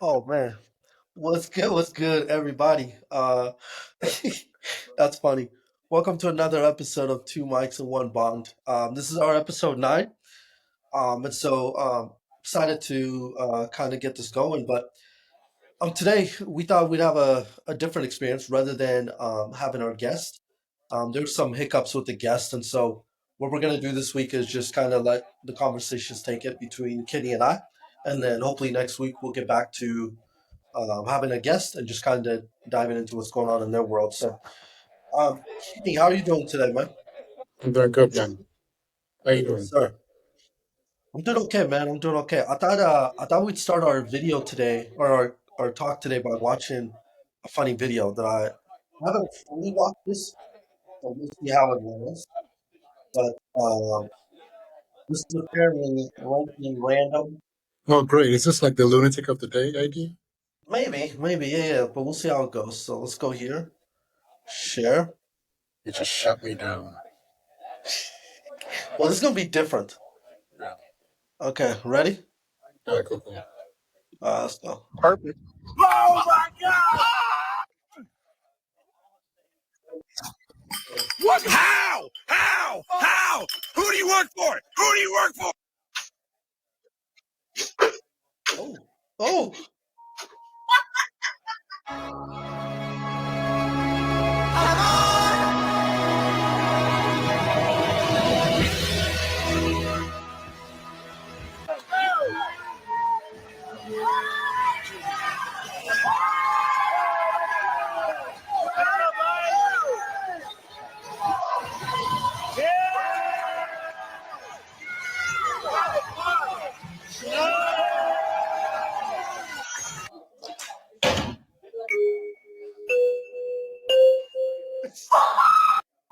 Oh man, what's good? What's good, everybody? That's funny. Welcome to another episode of Two Mics and One Bond. This is our episode 9. And so excited to kind of get this going. But today we thought we'd have a different experience rather than having our guest. There's some hiccups with the guest, and so what we're gonna do this week is just kind of let the conversations take it between Kitty and I, and then hopefully next week we'll get back to having a guest and just kind of diving into what's going on in their world. Keating, how are you doing today, man? I'm doing good, man. How you Yes, doing? sir. I'm doing okay, man. I'm doing okay. I thought we'd start our video today or our talk today by watching a funny video that I haven't fully watched this, so we'll see how it was. But this is apparently ranking random. Oh, great. Is this like the lunatic of the day idea? Maybe, yeah. But we'll see how it goes. So let's go here. Share. You just shut me down. Well, this is gonna be different. Yeah. Okay, ready? Cool, cool. Let's go. Perfect. Oh my God! What? How? How? How? Who do you work for? Who do you work for? Oh, oh.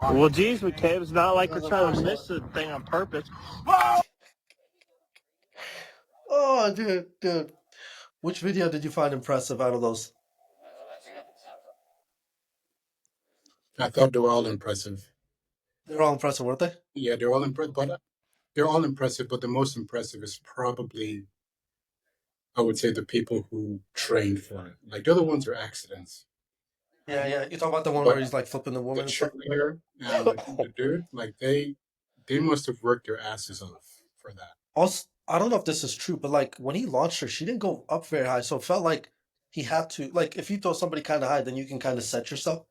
Well, geez, McCabe, it's not like we're trying to miss the thing on purpose. Oh, dude. Which video did you find impressive out of those? I thought they were all impressive. They're all impressive, weren't they? Yeah, they're all impressive, but they're all impressive. But the most impressive is probably, I would say, the people who trained for it. Like the other ones are accidents. Yeah. You talk about the one where But he's like flipping the the woman and stuff. cheerleader and the dude, like they must have worked their asses off for that. Also, I don't know if this is true, but like when he launched her, she didn't go up very high, so it felt like he had to like if you throw somebody kind of high, then you can kind of set yourself.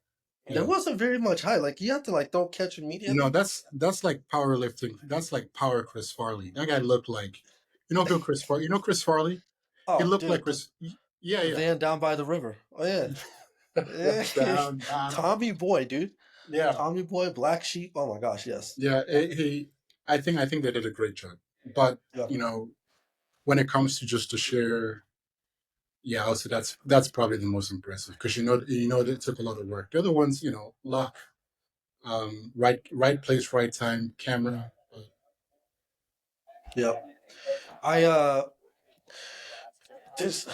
There Yeah. wasn't very much high. Like you have to like throw catch No, immediately. that's like powerlifting. That's like power Chris Farley. That guy looked like, you know who Chris Farley? You know Chris Farley? He Oh, looked like dude, Chris. Yeah, the yeah. van down by the river. Oh yeah, yeah. Down, down. Tommy Boy, dude. Yeah, Tommy Boy, Black Sheep. Oh my gosh, yes. yeah. I think they did a great job. But Yeah. you know, when it comes to just to share, yeah, also that's probably the most impressive because you know it took a lot of work. The other ones, luck, right place, right time, camera. Yep. I there's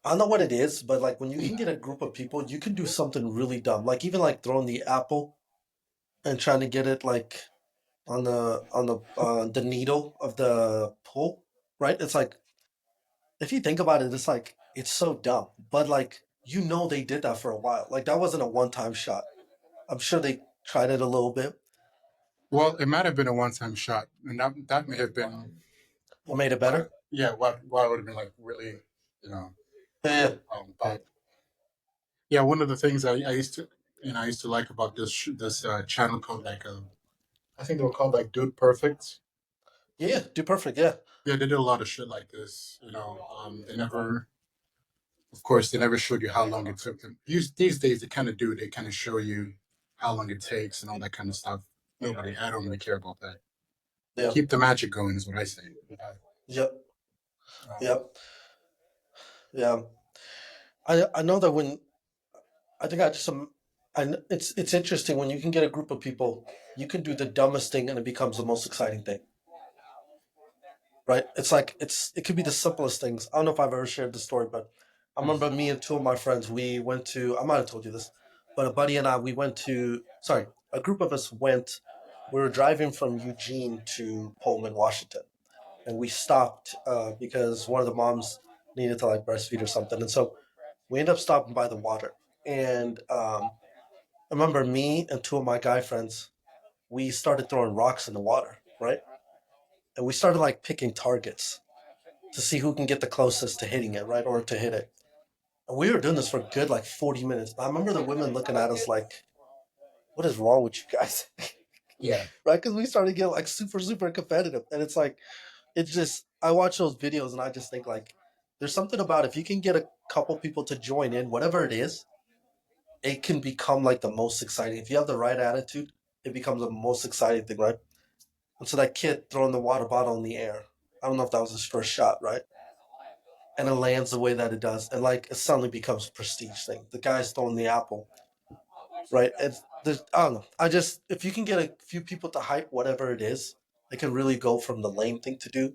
I don't know what it is, but like when you can get a group of people, you can do something really dumb. Like even like throwing the apple and trying to get it like on the needle of the pull, right? It's like if you think about it, it's like it's so dumb. But like they did that for a while. Like that wasn't a one-time shot. I'm sure they tried it a little bit. Well, it might have been a one-time shot, and that may have been What made it what, better? yeah, what would have been like really, you know, Yeah. but yeah, one of the things I used to, I used to like about this channel called like I think they were called like Dude Perfect. Yeah, do perfect. Yeah. Yeah, they did a lot of shit like this. They never, of course, they never showed you how long it took them. These days, they kind of do. They kind of show you how long it takes and all that kind of stuff. I don't really care about that. Yeah. Keep the magic going is what I say. Yep. Um, Yep. Yeah. I know that when I think I just it's interesting when you can get a group of people, you can do the dumbest thing and it becomes the most exciting thing, right? It's like it could be the simplest things. I don't know if I've ever shared the story, but I remember me and two of my friends, we went to I might have told you this, but a buddy and I we went to sorry, a group of us went. We were driving from Eugene to Pullman, Washington, and we stopped because one of the moms needed to like breastfeed or something, and so we ended up stopping by the water. And I remember me and two of my guy friends, we started throwing rocks in the water, right? And we started like picking targets to see who can get the closest to hitting it, right, or to hit it. And we were doing this for a good like 40 minutes. I remember the women looking at us like, "What is wrong with you guys?" Yeah. Right? Because we started getting like super competitive, and it's like it's just I watch those videos and I just think like there's something about if you can get a couple people to join in, whatever it is, it can become like the most exciting. If you have the right attitude, it becomes the most exciting thing, right? And so that kid throwing the water bottle in the air, I don't know if that was his first shot, right? And it lands the way that it does, and like it suddenly becomes a prestige thing. The guy's throwing the apple, right? It's there's I don't know. I just if you can get a few people to hype whatever it is, it can really go from the lame thing to do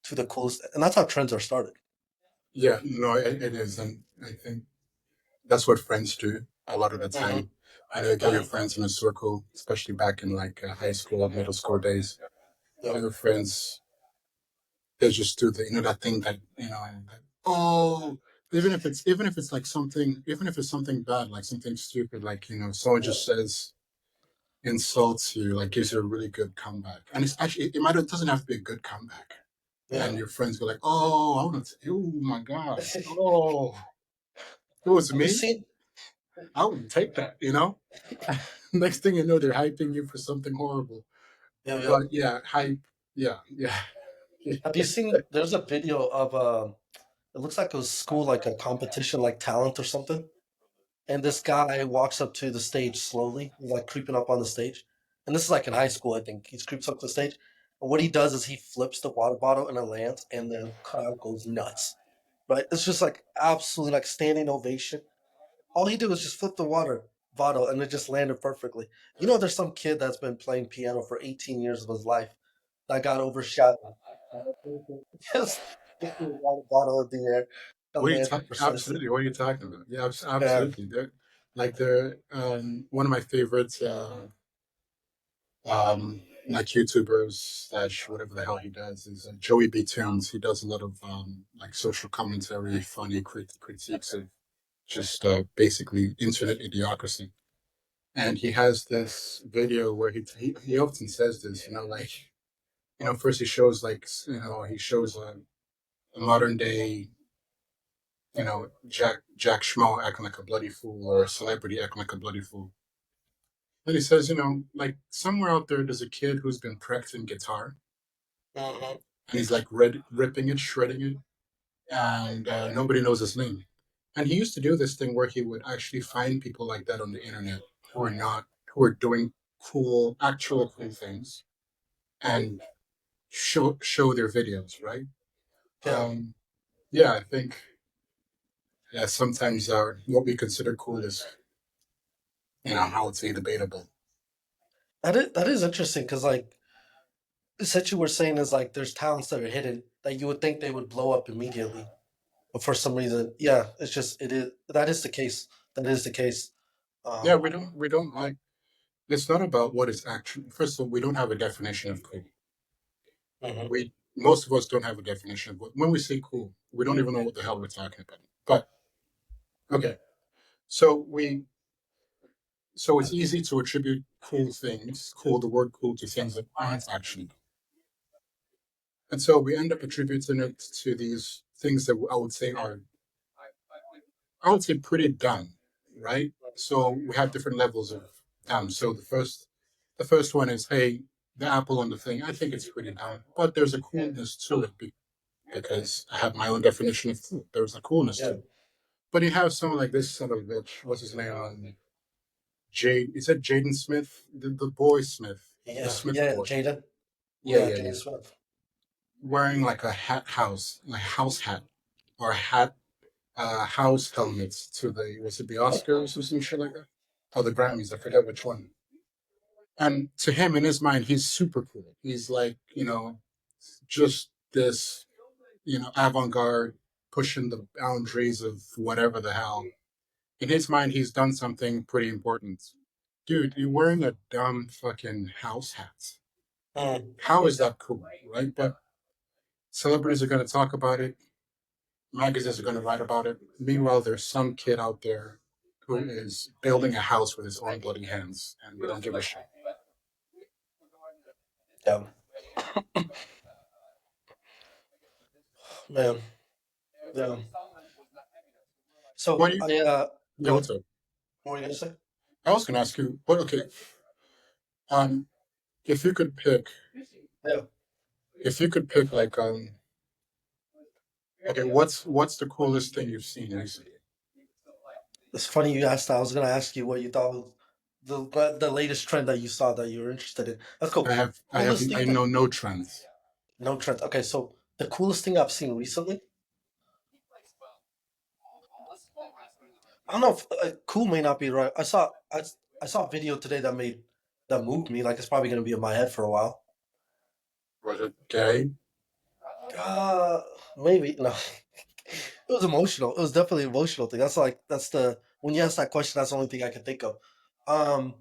to the coolest, and that's how trends are started. Yeah, no, it is. And I think that's what friends do a lot of the Mm-hmm. time. I know you get your friends in a circle, especially back in like high school, middle school days. Yep. Your friends, they just do the, that thing that, and that, oh, even if it's like something, even if it's something bad, like something stupid, like, someone Yep. just says, insults you, like gives you a really good comeback. And it's actually, it doesn't have to be a good comeback. Yeah. And your friends go like, oh, I want to, oh my God. Oh, if it was Have you me, seen? I would take that. Next thing you know, they're hyping you for something horrible. Yeah, yeah. But yeah, hype. Yeah, yeah. Have you seen? There's a video of it looks like a school, like a competition, like talent or something. And this guy walks up to the stage slowly, he's like creeping up on the stage. And this is like in high school, I think. He creeps up to the stage. And what he does is he flips the water bottle and it lands, and the crowd goes nuts. Right? It's just like absolutely like standing ovation. All he did was just flip the water bottle and it just landed perfectly. There's some kid that's been playing piano for 18 years of his life that got overshadowed. Just hit the water bottle in the air and What are you landed talking? precisely. Absolutely. What are you talking about? Yeah, Yeah. absolutely. They're one of my favorites. Like YouTubers slash whatever the hell he does is Joey B Tunes. He does a lot of like social commentary, funny critiques of just basically internet idiocracy. And he has this video where he often says this, like, first he shows like, he shows a modern day, Jack Schmo acting like a bloody fool or a celebrity acting like a bloody fool. Then he says, like somewhere out there, there's a kid who's been practicing guitar Mhm. and he's like ripping it, shredding it, and nobody knows his name. And he used to do this thing where he would actually find people like that on the internet who are not, who are doing cool, actual cool things, and show their videos, right? Yeah. Um, yeah, I think yeah, sometimes what we consider cool is, I would say debatable. That is interesting because like what you were saying is like there's talents that are hidden that you would think they would blow up immediately, but for some reason, yeah, it's just it is that is the case. That is the case. Yeah, Um, we don't like. It's not about what is actually. First of all, we don't have a definition of cool. mhm. We Most of us don't have a definition of what. When we say cool, we don't even know what the hell we're talking about. But okay, so it's easy to attribute the word cool to things that aren't actually. And so we end up attributing it to these things that I would say pretty dumb, right? So we have different levels of dumb. So the first one is, hey, the apple on the thing. I think it's pretty dumb, but there's a coolness to it because I have my own definition of cool. There's a coolness to Yeah, it. But you have someone like this son of a bitch. What's his name? Jade. Is that Jaden Smith? The boy Smith, the yeah, Smith yeah. boy. Jaden, Yeah, yeah, yeah, Jaden yeah. Smith. Wearing like a house hat, or a hat, house helmets to was it the Oscars or some shit like that? Or the Grammys, I forget which one. And to him, in his mind, he's super cool. He's like, just this, avant garde, pushing the boundaries of whatever the hell. In his mind, he's done something pretty important. Dude, you're wearing a dumb fucking house hat. Mm. How is that cool, right? But celebrities are going to talk about it. magazines are going to write about it. Meanwhile, there's some kid out there who is building a house with his own bloody hands, and we don't give a shit. Yeah, man. Yeah. So What do you? I Yeah, go ahead. what's up? What were you gonna say? I was going to ask you. What? Okay. Um, if you could pick, Yeah. if you could pick, like, okay, what's the coolest thing you've seen recently? It's funny you asked that. I was gonna ask you what you thought was the latest trend that you saw that you were interested in. That's cool. Coolest I thing that know no trends. no trend. Okay, so the coolest thing I've seen recently. I don't know if cool may not be right. I saw a video today that moved me. Like it's probably gonna be in my head for a while. Was it gay? Uh, maybe no. It was emotional. It was definitely an emotional thing. That's the when you ask that question, that's the only thing I can think of. Um,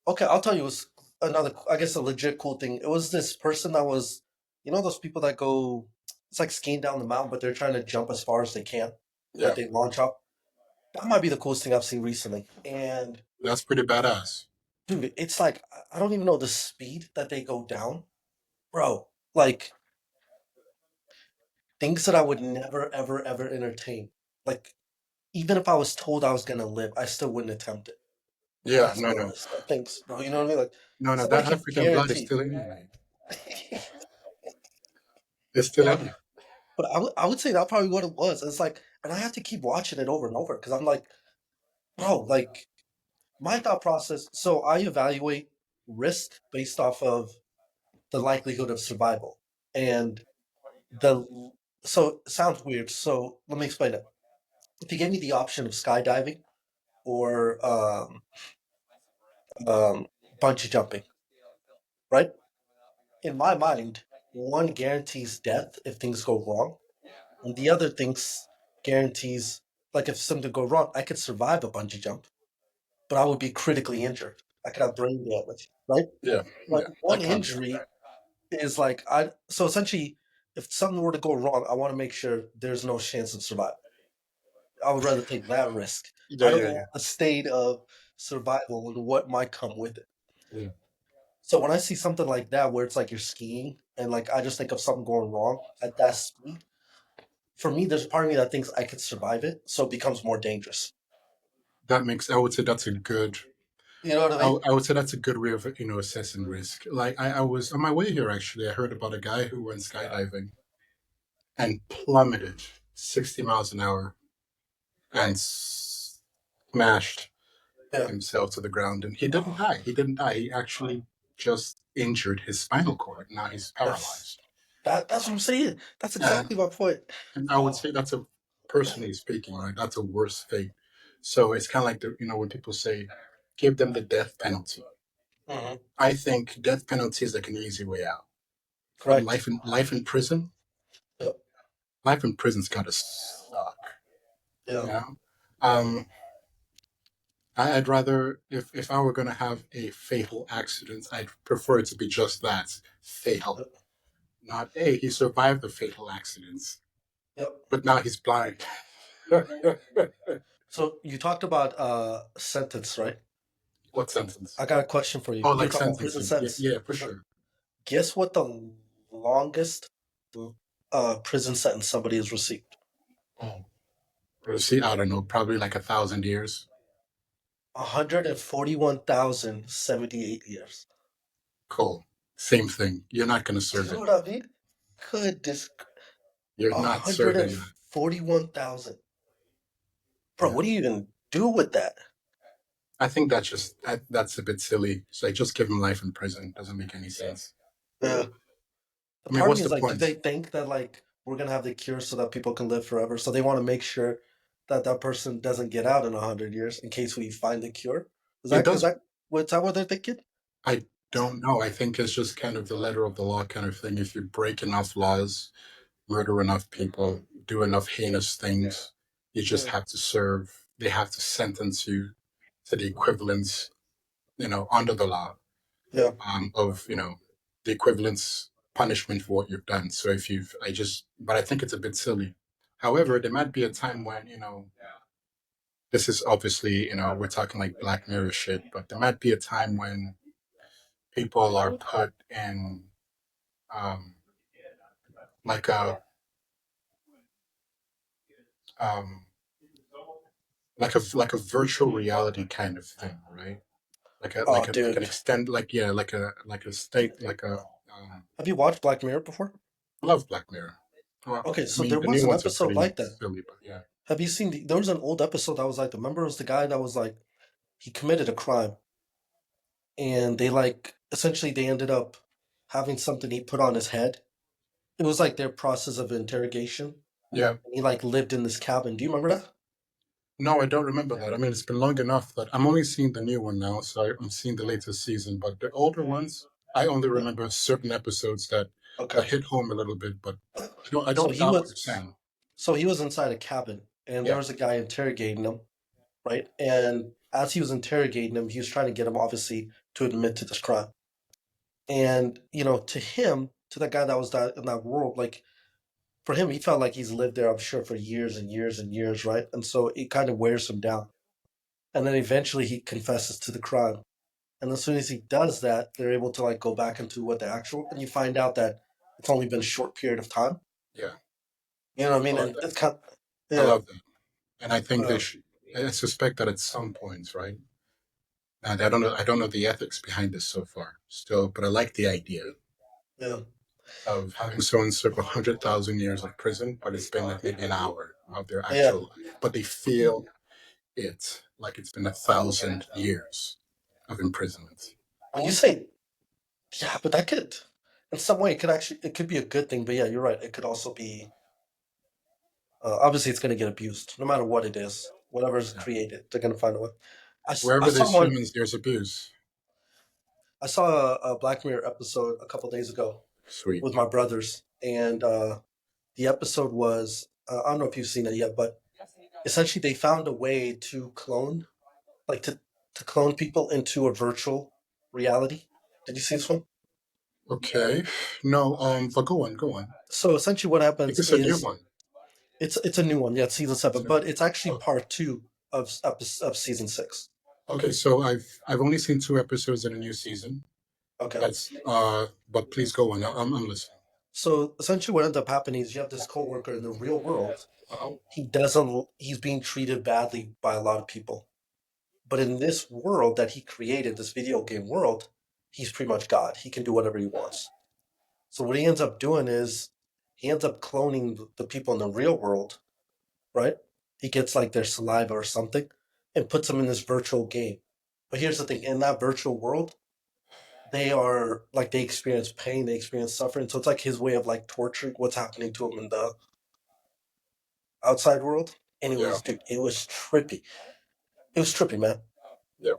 okay, I'll tell you. It was another, I guess, a legit cool thing. It was this person that was, those people that go, it's like skiing down the mountain, but they're trying to jump as far as they can. Like Yeah, they launch up. That might be the coolest thing I've seen recently. And that's pretty badass. dude, it's like I don't even know the speed that they go down, bro. Like things that I would never, ever, ever entertain. Like even if I was told I was gonna live, I still wouldn't attempt it. Yeah, That's no, the no, messed up things, bro. You know what I mean? Like no. somebody That can African blood is guarantee. still in you, man. It's still in you. But I would say that's probably what it was. It's like, and I have to keep watching it over and over because I'm like, bro, like my thought process. So I evaluate risk based off of the likelihood of survival, and the so it sounds weird. So let me explain it. If you gave me the option of skydiving or um, bungee jumping, right? In my mind, one guarantees death if things go wrong, and the other things guarantees like if something go wrong, I could survive a bungee jump, but I would be critically injured. I could have brain damage, right? Yeah, Like yeah. I one can't. injury is like I. So essentially, if something were to go wrong, I want to make sure there's no chance of survival. I would rather take that risk. Yeah, I don't yeah, want the state of survival and what might come with it. yeah. So when I see something like that, where it's like you're skiing and like I just think of something going wrong at that speed, for me, there's a part of me that thinks I could survive it, so it becomes more dangerous. That makes. I would say that's a good. You know what I mean? I would say that's a good way of assessing risk. Like I was on my way here actually. I heard about a guy who went skydiving and plummeted 60 miles an hour and smashed Yeah. himself to the ground, and he didn't die. He didn't die. He actually just injured his spinal cord. Now he's That's paralyzed. that's what I'm saying. That's And, exactly my point. and I would say that's a personally speaking, right? That's a worse fate. So it's kind of like when people say, give them the death penalty. Mhm. I think death penalty is like an easy way out. But Correct. life in prison, Yep. life in prison's gotta suck. You Yeah. know? Um, I'd rather if I were gonna have a fatal accident, I'd prefer it to be just that fatal. Yep. Not hey, he survived the fatal accidents, Yep. but now he's blind. What So you talked about sentence, right? sentence? I got a question for you. Oh, You're like talking about prison sentencing. Yeah, sentence. yeah, for sure. Guess what the longest prison sentence somebody has received? Oh, see, I don't know, probably like 1,000 years. 141,078 years. Cool. Same thing. You're not gonna You serve know it. what I mean? Goodness, You're not serving that. 141,000. Bro, Yeah. what do you even do with that? I think that's a bit silly. It's like just give him life in prison. Doesn't make any sense. Yeah. The I mean, part of what's me the is like, do point? they think that like we're gonna have the cure so that people can live forever? So they want to make sure that that person doesn't get out in 100 years in case we find the cure. Is It that is does. that what's that what they're thinking? I don't know. I think it's just kind of the letter of the law kind of thing. If you break enough laws, murder enough people, do enough heinous things, you just Yeah. have to serve. They have to sentence you to the equivalence, under the law, Yeah. of the equivalence punishment for what you've done. So if you've, but I think it's a bit silly. However, there might be a time when, this is obviously, we're talking like Black Mirror shit, but there might be a time when people are put in um, like a um, like a virtual reality kind of thing, right? Oh, Like an dude. extend like a state Have you watched Black Mirror before? I love Black Mirror. Well, Okay, I so mean there the was new an ones are episode pretty like that. silly, but yeah. Have you seen there was an old episode that was like, remember it was the guy that was like, he committed a crime and they like, essentially they ended up having something he put on his head. It was like their process of interrogation. Yeah. He like lived in this cabin. Do you remember that? No, I don't remember that. I mean, it's been long enough that I'm only seeing the new one now, so I'm seeing the latest season. But the older ones, I only Yeah. remember certain episodes that Okay. hit home a little bit. But I So don't he doubt what you're was saying. so he was inside a cabin and there Yeah, was a guy interrogating him, right? And as he was interrogating him, he was trying to get him obviously to admit to this crime. And to him, to that guy that was that in that world, like for him, he felt like he's lived there, I'm sure, for years and years and years, right? And so it kind of wears him down. And then eventually he confesses to the crime. And as soon as he does that, they're able to like go back into what the actual, and you find out that it's only been a short period of time. yeah, You know what I I mean? love And that. it's kind I yeah, love that, and I think they uh, should. I suspect that at some points, right? And I don't know. I don't know the ethics behind this so far, still, but I like the idea yeah, of having someone serve 100,000 years of prison, but it's been like maybe an hour of their yeah. actual life, but they feel it like it's been 1,000 years of imprisonment. When you say yeah, but that could, in some way, it could be a good thing. But yeah, you're right. It could also be obviously it's going to get abused, no matter what it is. Whatever is Yeah. created, they're going to find a way. I Wherever saw there's one. humans, there's abuse. I saw a Black Mirror episode a couple days ago Sweet. with my brothers, and the episode was I don't know if you've seen it yet, but essentially they found a way to clone, like to clone people into a virtual reality. Did you see this one? Okay. No, but go on, go on. So essentially, what Is happens this a new is one? it's a new one. Yeah, it's season Is 7, it? but it's actually Oh, part 2 of season 6. okay. So I've only seen 2 episodes in a new season. Okay. That's but please go on. I'm listening. So essentially, what ends up happening is you have this coworker in the real world. Oh, He's being treated badly by a lot of people. But in this world that he created, this video game world, he's pretty much God. He can do whatever he wants. So what he ends up doing is he ends up cloning the people in the real world, right? He gets like their saliva or something and puts them in this virtual game. But here's the thing, in that virtual world, they are like they experience pain, they experience suffering. So it's like his way of like torturing what's happening to him in the outside world. And yeah, dude, it was trippy. It was trippy, man. yeah.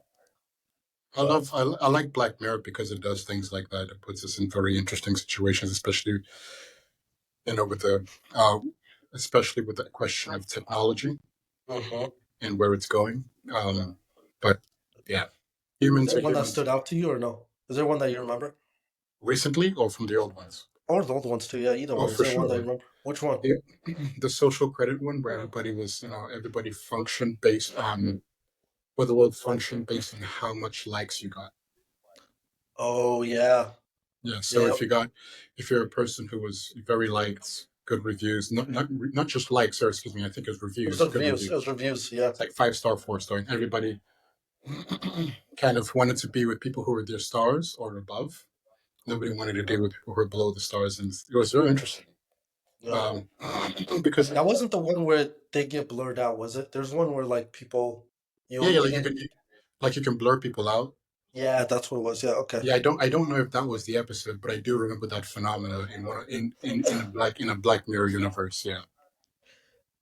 Uh, I like Black Mirror because it does things like that. It puts us in very interesting situations, especially with uh, especially with the question of technology mhm. and where it's going. But yeah, Is humans there are one that humans. stood out to you or no? Is there one that you remember? Recently or from the old ones? Or the old ones too? Yeah, either Oh, one. Is for there one that you sure. remember? Which one? The, the social credit one where everybody functioned based on, where the world functioned based on how much likes you got. Oh yeah, Yeah. So yeah. if you're a person who was very liked, good reviews, not just likes, or excuse me, I think it was It was reviews, those good reviews. It reviews. was reviews. Yeah. It's like 5 star, 4 star, and everybody kind of wanted to be with people who were their stars or above. Nobody wanted to deal with people who were below the stars, and it was very interesting. Yeah. Because That wasn't the one where they get blurred out, was it? There's one where like people, yeah, yeah, you get. like you can blur people out. Yeah, that's what it was. Yeah. Okay. Yeah, I don't know if that was the episode, but I do remember that phenomena in a Black Mirror universe. Yeah,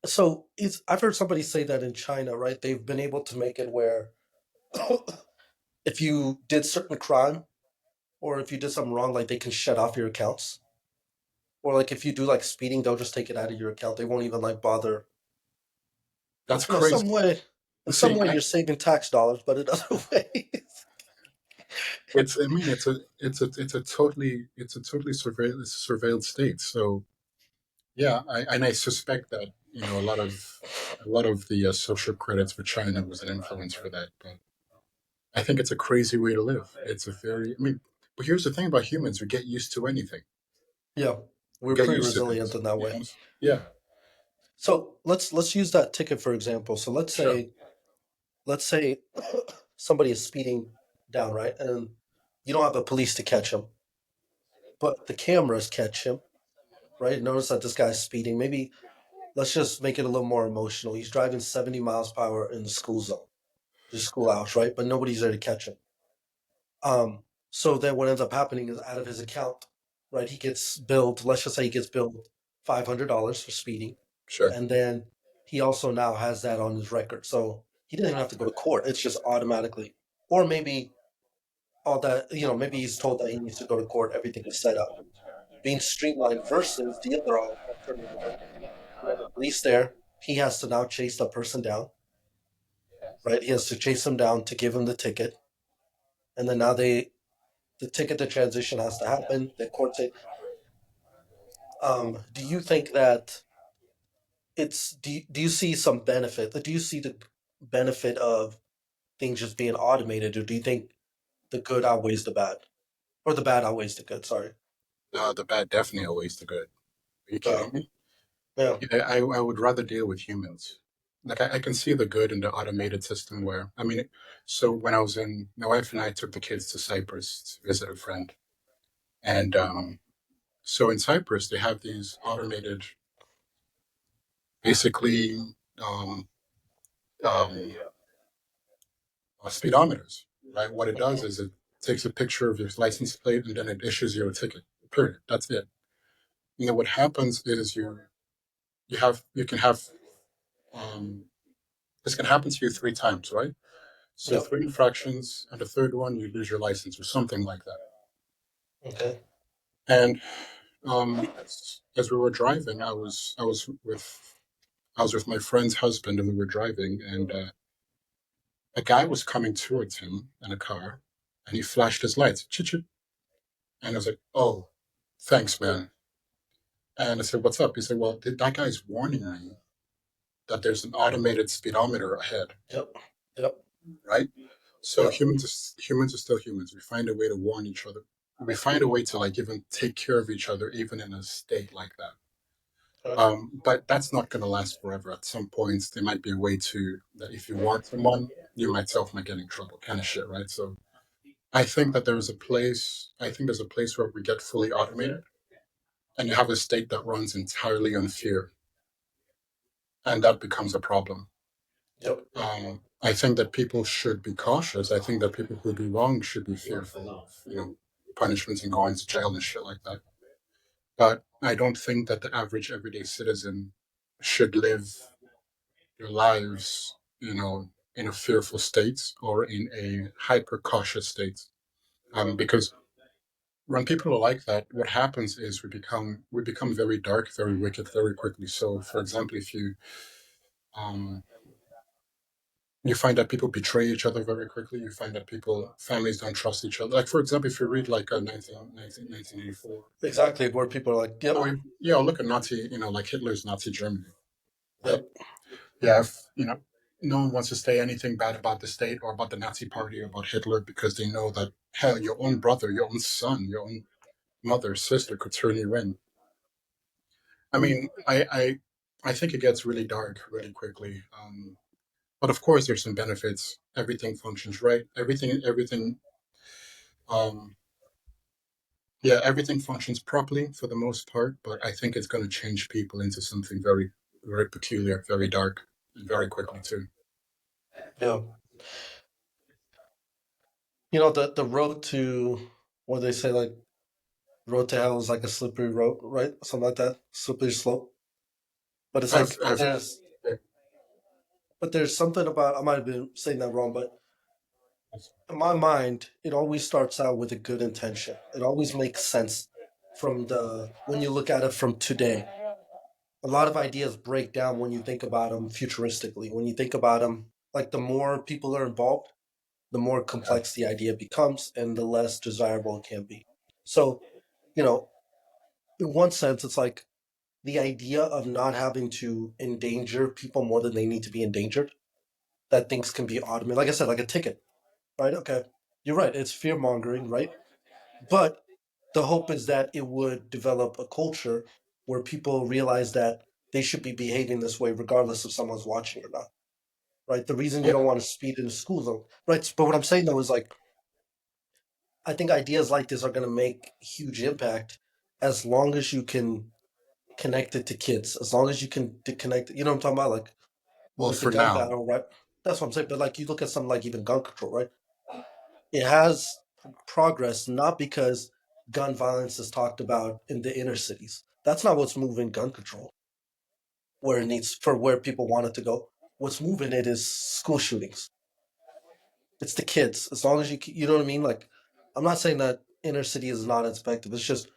So it's I've heard somebody say that in China, right? They've been able to make it where if you did certain crime or if you did something wrong, like they can shut off your accounts. Or like if you do like speeding, they'll just take it out of your account. They won't even like bother. that's Some crazy. way, in some See, way, you're saving tax dollars, but in other ways, It's I mean it's a totally surveilled state. So yeah, I suspect that a lot of the social credits for China was an influence for that. But I think it's a crazy way to live. It's a very I mean, but here's the thing about humans: we get used to anything. Yeah, We we're get pretty used to resilient things. in that You way. know? Yeah, So let's use that ticket for example. So let's sure, say let's say somebody is speeding down, right? And you don't have the police to catch him, but the cameras catch him, right? Notice that this guy's speeding. Maybe let's just make it a little more emotional. He's driving 70 miles per hour in the school zone, just school hours, right? But nobody's there to catch him. Um, so then what ends up happening is out of his account, right? He gets billed, let's just say he gets billed $500 for speeding. sure. And then he also now has that on his record. So he doesn't even have to go to court. It's just automatically. Or maybe all that, maybe he's told that he needs to go to court. Everything is set up. Being streamlined versus the other alternative, right? You have the police there. He has to now chase the person down, right? He has to chase him down to give him the ticket. And then now the ticket to transition has to happen. The court say, do you think that do you see some benefit? Do you see the benefit of things just being automated, or do you think the good outweighs the bad, or the bad outweighs the good? Sorry. The bad definitely outweighs the good. Are you Uh, kidding me? yeah. Yeah, I would rather deal with humans. Like I can see the good in the automated system where I mean, so when I was in my wife and I took the kids to Cyprus to visit a friend, and so in Cyprus they have these automated, basically um, um, speedometers. Right. What it does Mhm. is it takes a picture of your license plate and then it issues you a ticket. Period. That's it. What happens is you can have um, this can happen to you 3 times, right? So Yep. 3 infractions, and the third one you lose your license or something like that. Okay. And as we were driving, I was with my friend's husband, and we were driving, and a guy was coming towards him in a car, and he flashed his lights, chit, and I was like, "Oh, thanks, man." And I said, "What's up?" He said, "Well, that guy's warning me that there's an automated speedometer ahead, Yep. Yep. right?" So Yep. humans are still humans. We find a way to warn each other. We find a way to like even take care of each other, even in a state like that. Okay. But that's not going to last forever. At some points, there might be a way to that if you want someone, you myself might get in trouble, kind of shit, right? So I think that there is a place. I think there's a place where we get fully automated, and you have a state that runs entirely on fear, and that becomes a problem. Yep. I think that people should be cautious. I think that people who do wrong should be fearful of, punishments and going to jail and shit like that. But I don't think that the average everyday citizen should live their lives, in a fearful state or in a hyper cautious state. Because when people are like that, what happens is we become very dark, very wicked, very quickly. So, for example, if um, you find that people betray each other very quickly. You find that families don't trust each other. Like, for example, if you read like 1984, Exactly. Where people are like, yep. yeah, look at Nazi, like Hitler's Nazi Germany, right? Yep. Yeah, no one wants to say anything bad about the state or about the Nazi party or about Hitler because they know that, hell, your own brother, your own son, your own mother, sister could turn you in. I mean, I think it gets really dark really quickly. But of course, there's some benefits. Everything functions right. Everything Um, yeah, everything functions properly for the most part, but I think it's going to change people into something very, very peculiar, very dark, and very quickly too. Yeah. The road to what they say, like road to hell is like a slippery road, right? Something like that. Slippery slope. But it's I've, like I've, there's something about, I might have been saying that wrong, but in my mind, it always starts out with a good intention. It always makes sense from the when you look at it from today. A lot of ideas break down when you think about them futuristically. When you think about them, like the more people are involved, the more complex the idea becomes and the less desirable it can be. So, you know, in one sense, it's like the idea of not having to endanger people more than they need to be endangered, that things can be automated. Like I said, like a ticket, right? Okay. You're right. It's fear mongering, right? But the hope is that it would develop a culture where people realize that they should be behaving this way regardless if someone's watching or not, right? The reason you Yeah. don't want to speed in school, though, right? But what I'm saying though is like, I think ideas like this are going to make huge impact as long as you can connect it to kids, as long as you can connect, you know what I'm talking about? Like Well, with the for gun now, battle, right? That's what I'm saying. But like you look at something like even gun control, right? It has progress not because gun violence is talked about in the inner cities. That's not what's moving gun control where it needs for where people want it to go. What's moving it is school shootings. It's the kids. As long as you know what I mean. Like, I'm not saying that inner city is not effective. It's just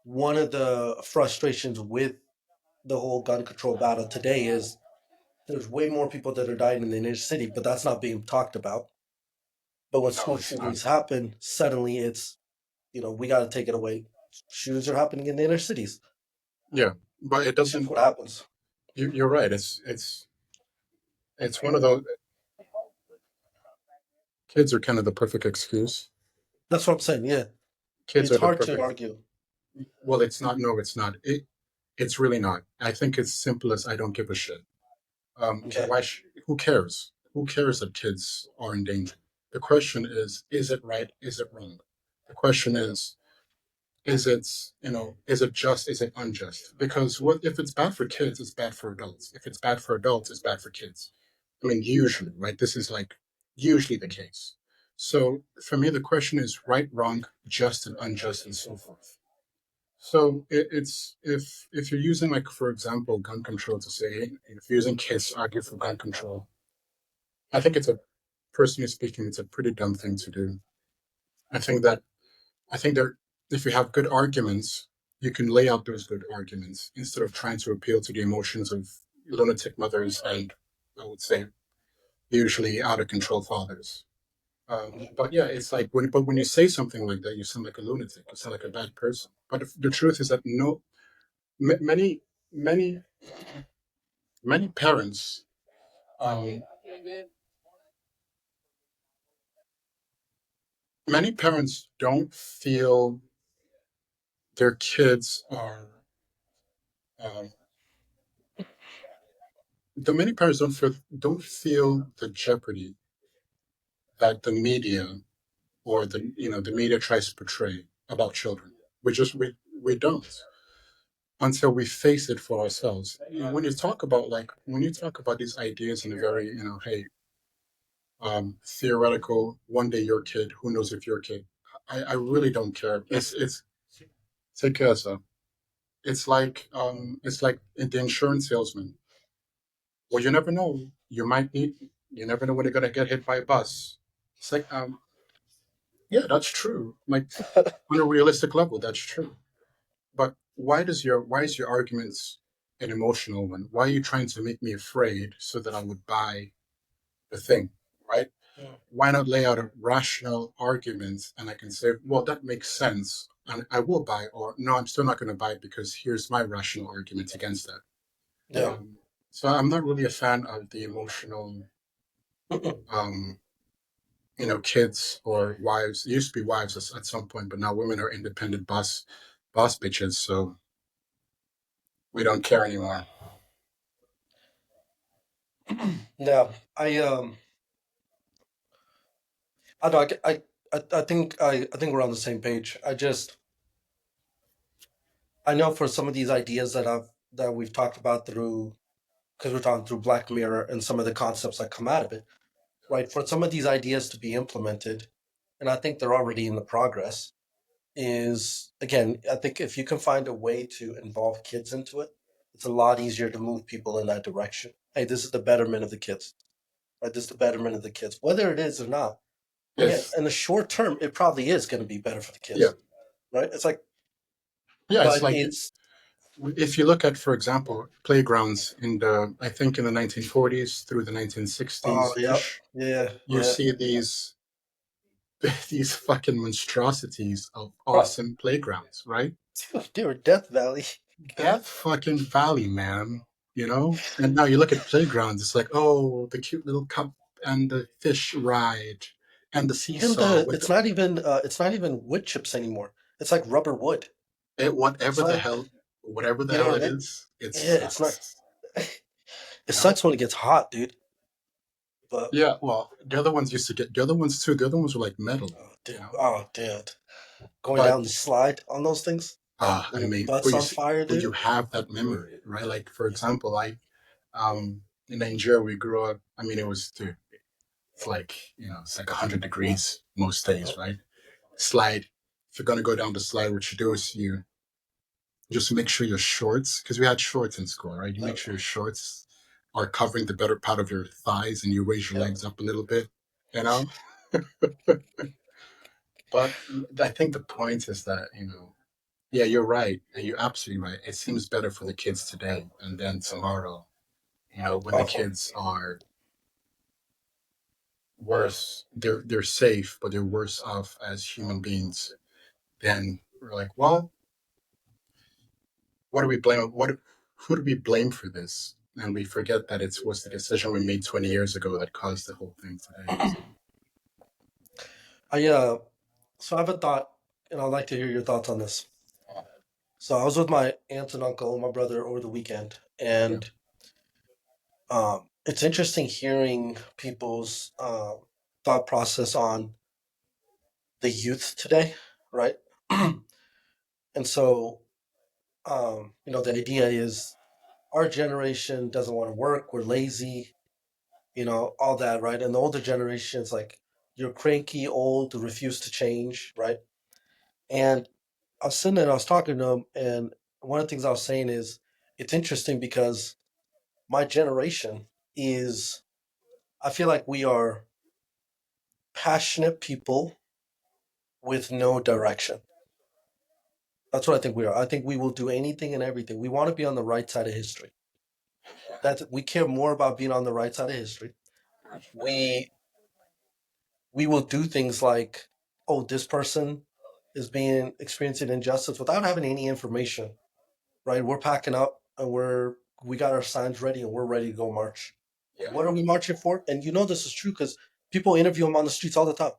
one of the frustrations with the whole gun control battle today is there's way more people that are dying in the inner city, but that's not being talked about. But when no, school it's not. shootings happen, suddenly it's we got to take it away. Shootings are happening in the inner cities. Yeah, but it It's just doesn't. what happens. You're right. It's one of those. Kids are kind of the perfect excuse. That's what I'm saying. Yeah, Kids it's are the hard to perfect. argue. Well, it's not. No, it's not. It's really not. I think it's simple as I don't give a shit. Okay. Who cares? Who cares that kids are in danger? The question is it right? Is it wrong? The question is it, is it just? Is it unjust? Because what if it's bad for kids? It's bad for adults. If it's bad for adults, it's bad for kids. I mean, usually, right? This is like usually the case. So for me, the question is right, wrong, just and unjust, and so forth. So it's if you're using, like, for example, gun control to say, if you're using kids to argue for gun control, I think personally speaking, it's a pretty dumb thing to do. I think that I think that if you have good arguments, you can lay out those good arguments instead of trying to appeal to the emotions of lunatic mothers and, I would say, usually out of control fathers. But yeah, it's like when you say something like that, you sound like a lunatic. You sound like a bad person. But the truth is that no, many many many parents, um, many parents don't feel their kids are. Um, the many parents don't feel the jeopardy that the media or the media tries to portray about children. We don't until we face it for ourselves. When you talk about these ideas in a very, hey, theoretical, one day your kid, who knows if your kid, I really don't care. It's take care, sir. It's like the insurance salesman. Well, you never know. You never know when you're gonna get hit by a bus. It's like, yeah, that's true. Like, on a realistic level, that's true. But why is your arguments an emotional one? Why are you trying to make me afraid so that I would buy the thing, right? Why not lay out a rational argument and I can say, well, that makes sense and I will buy, or no, I'm still not going to buy it because here's my rational argument against that. Yeah. So I'm not really a fan of the emotional, um, kids or wives. It used to be wives at some point, but now women are independent boss bitches. So we don't care anymore. Yeah. I know. I think we're on the same page. I know for some of these ideas that we've talked about through because we're talking through Black Mirror and some of the concepts that come out of it, right? For some of these ideas to be implemented, and I think they're already in the progress, is again, I think if you can find a way to involve kids into it, it's a lot easier to move people in that direction. Hey, this is the betterment of the kids, right? This is the betterment of the kids, whether it is or not. Again, Yes. in the short term, it probably is going to be better for the Yeah. kids, right? It's like, Yeah. It's but like it's if you look at, for example, playgrounds I think in the 1940s through the Oh, 1960s yeah, ish, yeah, you yeah. see these these fucking monstrosities of Bro, awesome playgrounds, right? they were Death Valley. Death fucking Valley, man. And now you look at playgrounds, it's like, oh, the cute little cup and the fish ride and the Even seesaw with it's not even wood chips anymore. It's like rubber wood. It's whatever the like, hell, whatever the you know hell what it I mean? is, it Yeah, it's not. sucks. It You know? sucks when it gets hot, dude. But Yeah, well, the other ones used to get the other ones too. The other ones were like metal, you know. oh, dude, going But down the slide on those things I when your mean, butt's on fire, but dude. you have that memory, right? Like for example, in Nigeria we grew up. I mean, it's like it's like 100 degrees most days, right? Slide. If you're gonna go down the slide, what you do is you just make sure your shorts, because we had shorts in school, right? You make Yep, sure your shorts are covering the better part of your thighs, and you raise your yep. legs up a little bit, you know. But I think the point is that yeah, you're right, and you're absolutely right. It seems better for the kids today, and then tomorrow, when the Awful. kids are worse, they're safe, but they're worse off as human beings. Then we're like, well, what do we blame? Who do we blame for this? And we forget that it was the decision we made 20 years ago that caused the whole thing today. I so I have a thought, and I'd like to hear your thoughts on this. So I was with my aunt and uncle and my brother over the weekend, Yeah, and it's interesting hearing people's thought process on the youth today, right? And so, the idea is our generation doesn't want to work, we're lazy, all that, right? And the older generation is like, you're cranky, old, refuse to change, right? And I was sitting there and I was talking to them, and one of the things I was saying is, it's interesting because my generation is, I feel like we are passionate people with no direction. That's what I think we are. I think we will do anything and everything. We want to be on the right side of history. That we care more about being on the right side of history. We we will do things like, oh, this person is being experiencing injustice without having any information, right? We're packing up and we got our signs ready and we're ready to go march. yeah, What are we marching for? And this is true because people interview them on the streets all the time.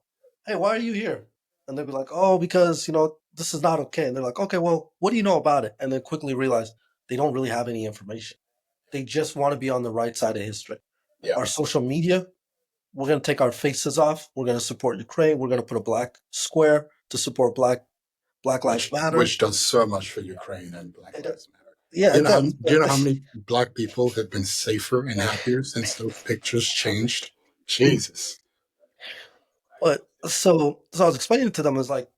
Hey, why are you here? And they'll be like, oh, because this is not okay. And they're like, okay, well, what do you know about it? And then quickly realize they don't really have any information. They just want to be on the right side of history. yeah. Our social media, we're going to take our faces off. We're going to support Ukraine. We're going to put a black square to support Black Lives Matter. Which does so much for Ukraine and Black It, Lives Matter. yeah, Do you it know how does. do you know how many black people have been safer and happier since those pictures changed? Jesus. But so I was explaining to them is like,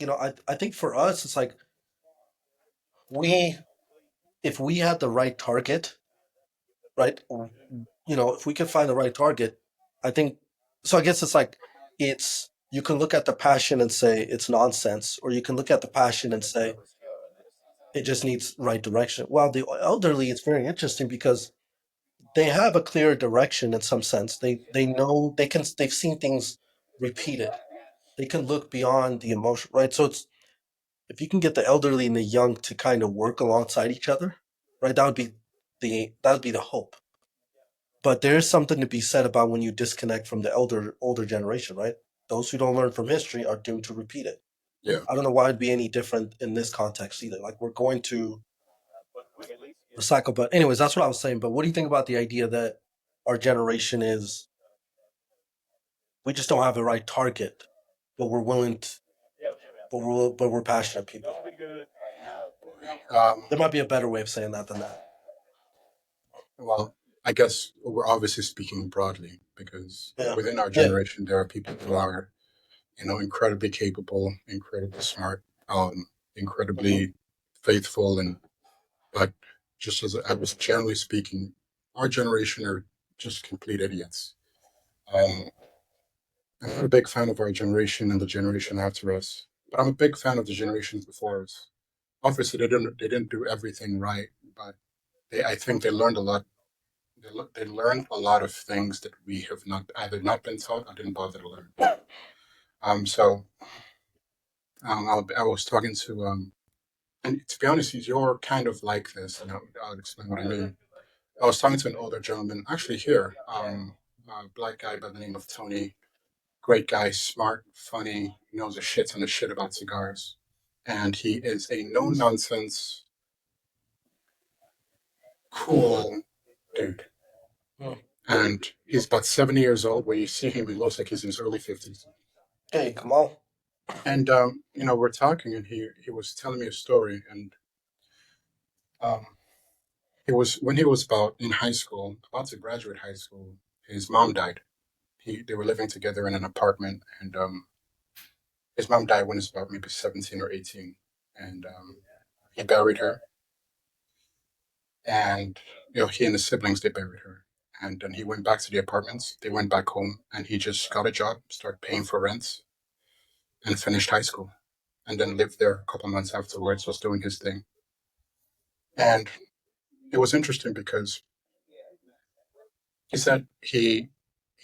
I think for us it's like we if we had the right target, right? If we could find the right target, I think so. I guess it's like it's you can look at the passion and say it's nonsense, or you can look at the passion and say it just needs right direction. Well, the elderly, it's very interesting because they have a clear direction in some sense. They know they've seen things repeated. They can look beyond the emotion, right? So it's if you can get the elderly and the young to kind of work alongside each other, right? That would be the hope. But there is something to be said about when you disconnect from the older generation, right? Those who don't learn from history are doomed to repeat it. Yeah. I don't know why it'd be any different in this context either. Like we're going to recycle, but anyways, that's what I was saying. But what do you think about the idea that our generation is we just don't have the right target, but we're willing to, but we're passionate people. Um, There might be a better way of saying that than that. well, I guess we're obviously speaking broadly because Yeah, within our yeah, generation there are people who are, incredibly capable, incredibly smart, incredibly faithful, but just as I was generally speaking, our generation are just complete idiots. Um, I'm not a big fan of our generation and the generation after us, but I'm a big fan of the generations before us. Obviously, they didn't do everything right, but I think they learned a lot. They learned a lot of things that we have not either not been taught or didn't bother to learn. So I was talking to and to be honest, you're kind of like this, and I'll explain what I mean. I was talking to an older gentleman, actually here, a black guy by the name of Tony. Great guy, smart, funny, knows a shit ton of shit about cigars, and he is a no nonsense, cool dude. Hmm. And he's about 70 years old. When you see him, he looks like he's in his early 50s. Hey, come on. And we're talking, and he was telling me a story, and um, it was when he was about in high school, about to graduate high school. His mom died. They were living together in an apartment, and his mom died when he was about maybe 17 or 18, and he buried her, and he and his siblings, they buried her. And then he went back to the apartments. They went back home, and he just got a job, started paying for rent, and finished high school, and then lived there a couple months afterwards, was doing his thing. And it was interesting because he said he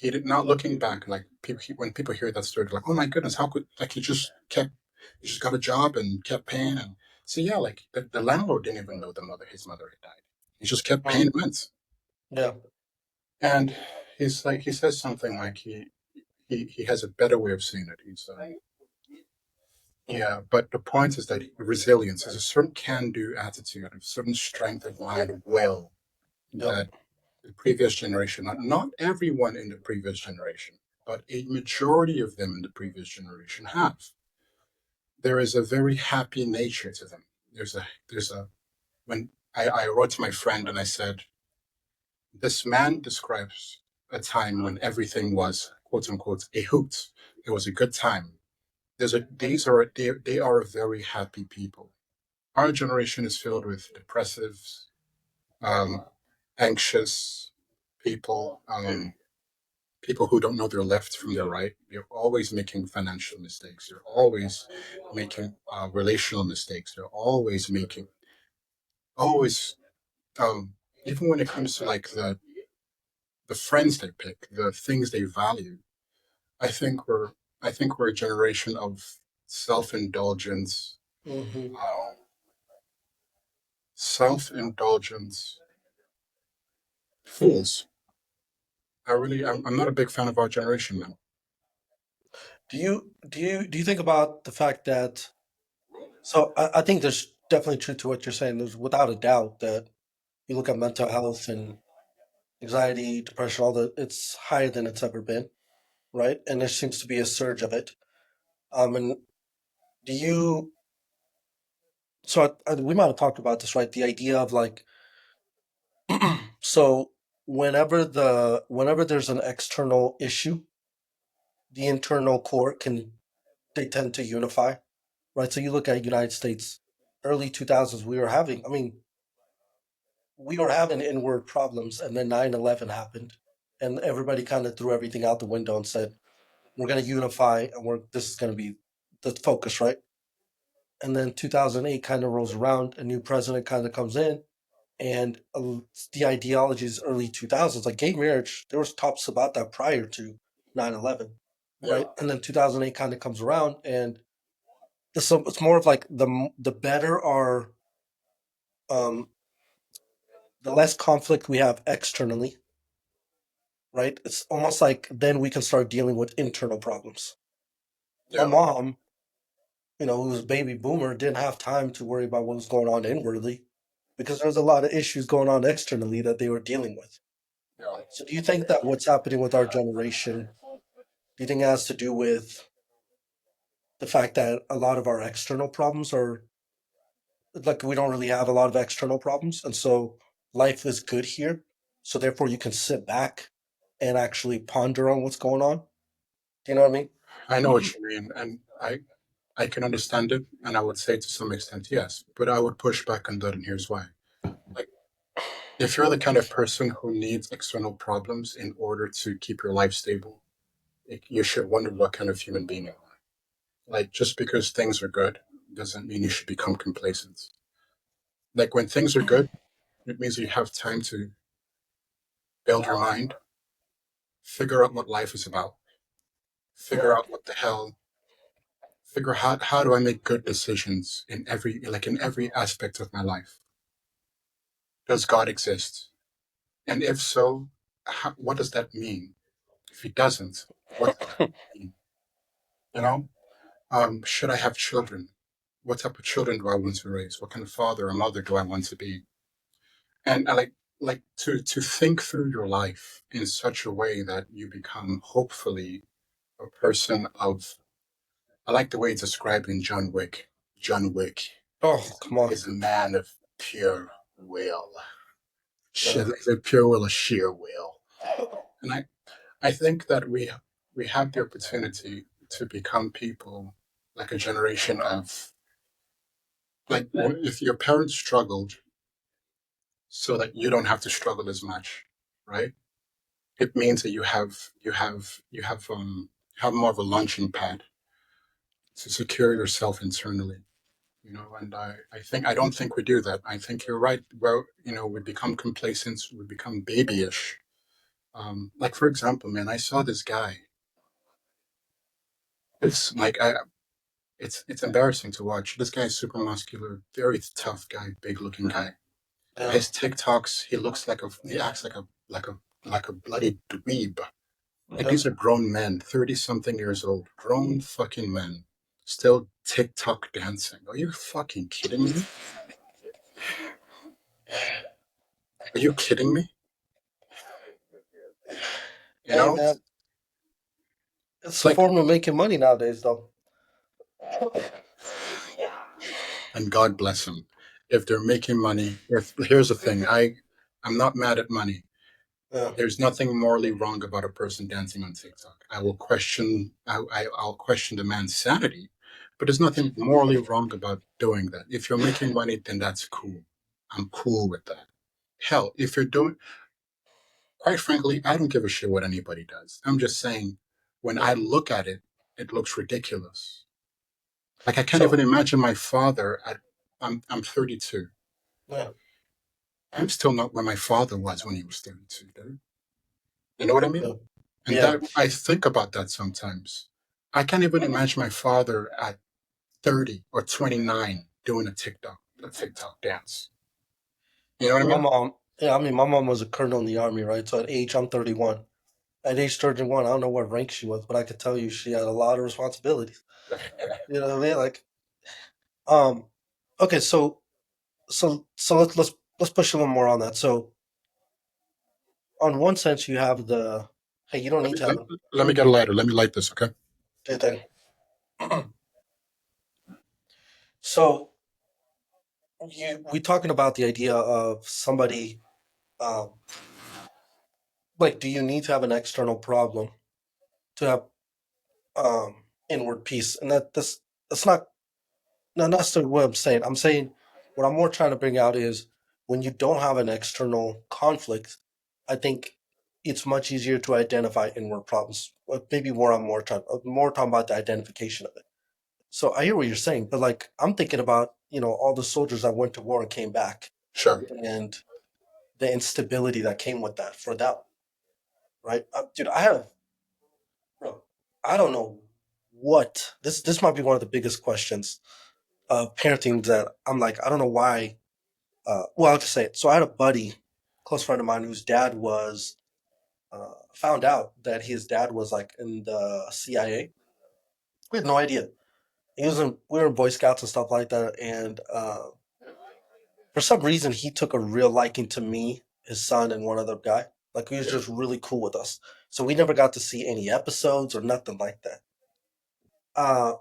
did not looking back, like people, when people hear that story, they're like, oh my goodness, how could, like, he just got a job and kept paying. And so yeah, like the landlord didn't even know his mother had died. He just kept Hmm. paying rent. Yeah. And he says something like he has a better way of saying it. He's yeah, but the point is that resilience is a certain can-do attitude, a certain strength of mind, will Yep. that the previous generation, not everyone in the previous generation, but a majority of them in the previous generation have. There is a very happy nature to them. There's a when I wrote to my friend and I said, this man describes a time when everything was quote unquote a hoot. It was a good time. They are a very happy people. Our generation is filled with depressive, um, anxious people, people who don't know their left from their right. They're always making financial mistakes. They're always making relational mistakes. They're always, um, even when it comes to like the friends they pick, the things they value. I think we're, I think we're a generation of self-indulgence, Hmm. uh, self-indulgence fools. I'm not a big fan of our generation now. Do you think about the fact that so I think there's definitely truth to what you're saying. There's without a doubt that you look at mental health and anxiety, depression, all that it's higher than it's ever been, right? And there seems to be a surge of it. And do you so we might have talked about this, right? The idea of like so whenever there's an external issue, the internal core can they tend to unify, right? So you look at United States, early 2000s, we were having inward problems, and then 9/11 happened, and everybody kind of threw everything out the window and said, we're going to unify, and this is going to be the focus, right? And then 2008 kind of rolls around, a new president kind of comes in, and the ideologies early 2000s, like gay marriage, there was talks about that prior to 9/11, Yeah, right? And then 2008 kind of comes around, and it's more of like the better our um, the less conflict we have externally, right? It's almost like then we can start dealing with internal problems. My yeah, mom, who was a baby boomer, didn't have time to worry about what was going on inwardly because there was a lot of issues going on externally that they were dealing with. yeah. So, do you think that what's happening with our generation, do you think it has to do with the fact that a lot of our external problems are like we don't really have a lot of external problems, and so life is good here. So therefore, you can sit back and actually ponder on what's going on. Do you know what I I know mean? what you mean, and I can understand it, and I would say to some extent yes, but I would push back on that, and here's why. Like, if you're the kind of person who needs external problems in order to keep your life stable, you should wonder what kind of human being you are. Like, just because things are good doesn't mean you should become complacent. Like, when things are good, It means you have time to build your mind, figure out what life is about, figure out what the hell, figure out how do I make good decisions in every aspect of my life. Does God exist? And if so, what does that mean? If he doesn't, what does that mean? You know, should I have children? What type of children do I want to raise? What kind of father or mother do I want to be? And I like to think through your life in such a way that you become hopefully a person of. I like the way it's described in John Wick. John Wick Oh, come on. is a man of pure will. Yeah. A pure will, a sheer will. And I think that we have the opportunity to become people like a generation of like if your parents struggled so that you don't have to struggle as much, right? It means that you have more of a launching pad to secure yourself internally. And I don't think we do that. I think you're right. Well, we become complacent, we become babyish. Like for example, man, I saw this guy. It's like it's embarrassing to watch. This guy is super muscular, very tough guy, big looking guy. Yeah. His TikToks, he acts like a bloody dweeb. Like Yeah. these are grown men, 30 something years old, grown fucking men, still TikTok dancing. Are you fucking kidding me? Are you kidding me? You Hey, know? man, it's a Like, form of making money nowadays, though. and God bless them. If they're making money, here's the thing, I'm not mad at money. Yeah. There's nothing morally wrong about a person dancing on TikTok. I'll question the man's sanity, but there's nothing morally wrong about doing that. If you're making money, then that's cool. I'm cool with that. Hell, if you're doing, quite frankly, I don't give a shit what anybody does. I'm just saying, when I look at it, it looks ridiculous. Like I can't So, even imagine my father I'm 32. yeah. I'm still not where my father was when he was 32, dude. You know what I mean? Yeah. And Yeah. that I think about that sometimes. I can't even imagine my father at 30 or 29 doing a TikTok dance. You know what I My mean? mom, yeah, I mean, my mom was a colonel in the army, right? So at age, I'm 31. At age 31, I don't know what rank she was, but I could tell you she had a lot of responsibilities. You know what I mean? Like, um, okay, so let's push a little more on that. So, on one sense, you have the hey, you don't Let need me, to let, have let me get a lighter. Let me light this, okay? a thing. So, we talking about the idea of somebody, um, like, do you need to have an external problem to have inward peace? And that's not necessarily what I'm saying. I'm saying what I'm more trying to bring out is when you don't have an external conflict, I think it's much easier to identify inward problems. Maybe more I'm more talking about the identification of it. So I hear what you're saying, but like I'm thinking about all the soldiers that went to war and came back, Sure. and the instability that came with that for them, right? Dude, I have, bro, I don't know what this might be one of the biggest questions of parenting that I'm like, I don't know why. Well, I'll just say it. So I had a buddy, close friend of mine, whose dad was found out that his dad was like in the CIA. We had no idea. We were in Boy Scouts and stuff like that, and for some reason he took a real liking to me, his son, and one other guy. Like he was just really cool with us. So we never got to see any episodes or nothing like that. Uh,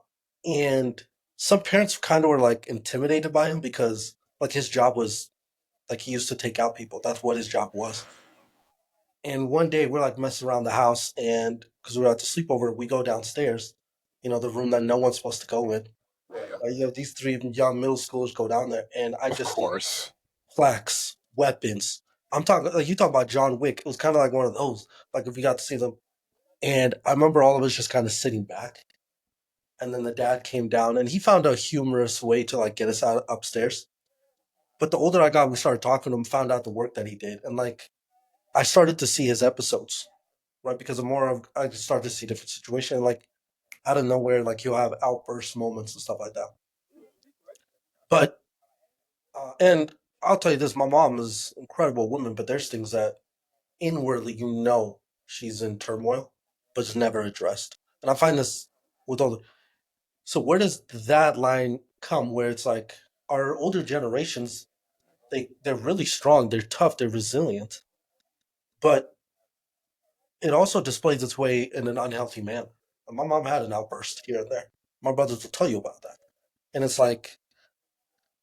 and some parents kind of were like intimidated by him because like his job was like he used to take out people. That's what his job was. And one day we're like messing around the house, and because we were at the sleepover, we go downstairs, the room that no one's supposed to go in. These three young middle schoolers go down there, and I Of just see course. plaques, weapons. I'm talking like you talk about John Wick. It was kind of like one of those. Like if you got to see them, and I remember all of us just kind of sitting back, and then the dad came down, and he found a humorous way to like get us out upstairs. But the older I got, we started talking to him, found out the work that he did, and like I started to see his episodes, right? Because the more I started to see different situations, like out of nowhere, like he'll have outburst moments and stuff like that. But and I'll tell you this: my mom is an incredible woman, but there's things that inwardly she's in turmoil, but it's never addressed. And I find this with all the so where does that line come? Where it's like our older generations, they're really strong, they're tough, they're resilient, but it also displays its way in an unhealthy manner. My mom had an outburst here and there. My brothers will tell you about that. And it's like,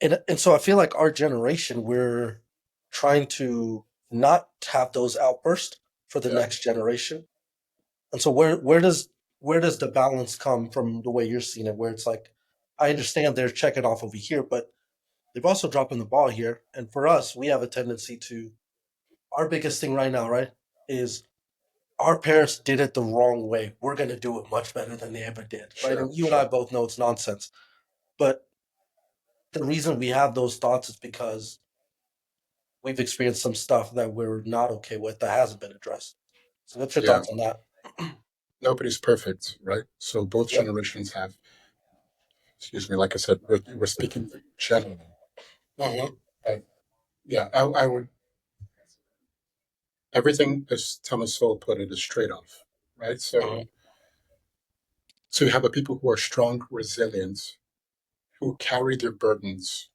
and so I feel like our generation, we're trying to not have those outbursts for the Yeah. next generation. And so where does the balance come from the way you're seeing it? Where it's like, I understand they're checking off over here, but they've also dropping the ball here. And for us, we have a tendency to our biggest thing right now, right, is our parents did it the wrong way. We're gonna do it much better than they ever did. Right. Sure, And you and I sure. both know it's nonsense. But the reason we have those thoughts is because we've experienced some stuff that we're not okay with that hasn't been addressed. So what's your Yeah. thoughts on that? Nobody's perfect, right? So both Yep. generations have, excuse me, like I said, we're speaking generally. Mm-hmm. Right? Yeah, I would, everything, as Thomas Sowell put it, is trade off, right? Mm-hmm. So you have a people who are strong, resilient, who carry their burdens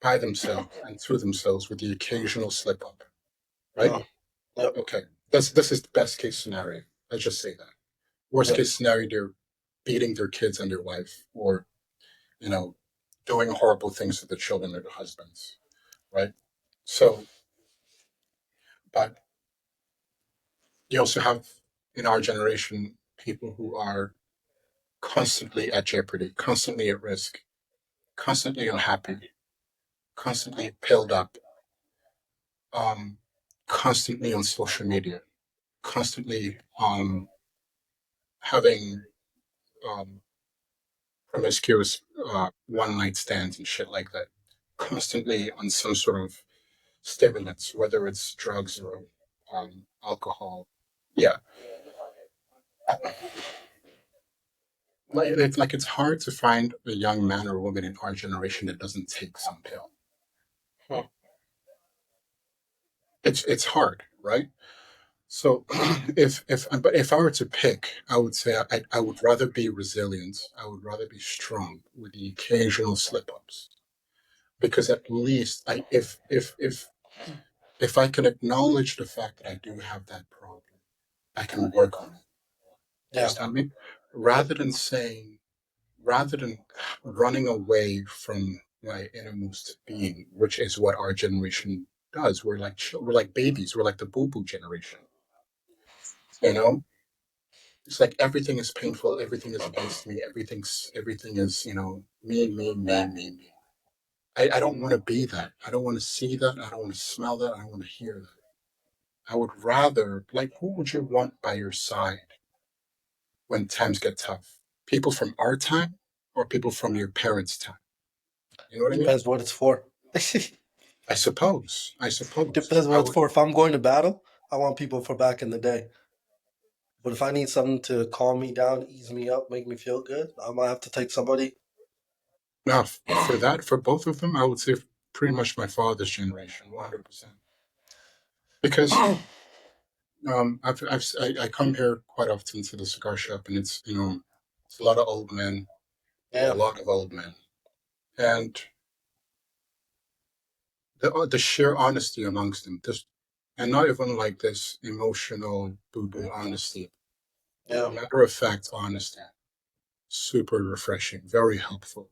by themselves and through themselves with the occasional slip up, right? Oh, yep. Okay, this is the best case scenario. Let's just say that. Worst Yep. case scenario, they're beating their kids and their wife, or you know, doing horrible things to the children or the husbands, right? So, but you also have in our generation people who are constantly at jeopardy, constantly at risk, constantly unhappy, constantly pilled up, um, constantly on social media, constantly having um, promiscuous one night stands and shit like that, constantly on some sort of stimulants, whether it's drugs or alcohol. Yeah, it's hard to find a young man or woman in our generation that doesn't take some pill. Hmm. It's hard, right? So if I were to pick, I would say I would rather be resilient. I would rather be strong with the occasional slip ups, because at least if I can acknowledge the fact that I do have that problem, I can work on it. You Yeah. understand me? Rather than saying, rather than running away from my innermost being, which is what our generation does. We're like babies. We're like the boo boo generation. You know, it's like everything is painful. Everything is against me. Everything is me. I don't want to be that. I don't want to see that. I don't want to smell that. I don't want to hear that. I would rather, like, who would you want by your side when times get tough? People from our time or people from your parents' time? You know what I mean? Depends what it's for. I suppose. I suppose. Depends I what it's would. for. If I'm going to battle, I want people for back in the day. But if I need something to calm me down, ease me up, make me feel good, I might have to take somebody. Now, for that, for both of them, I would say pretty much my father's generation, 100%. Because I come here quite often to the cigar shop, and it's a lot of old men, a Yeah. lot of old men, and the sheer honesty amongst them, just and not even like this emotional boo boo honesty, Yeah. matter of fact honesty, super refreshing, very helpful.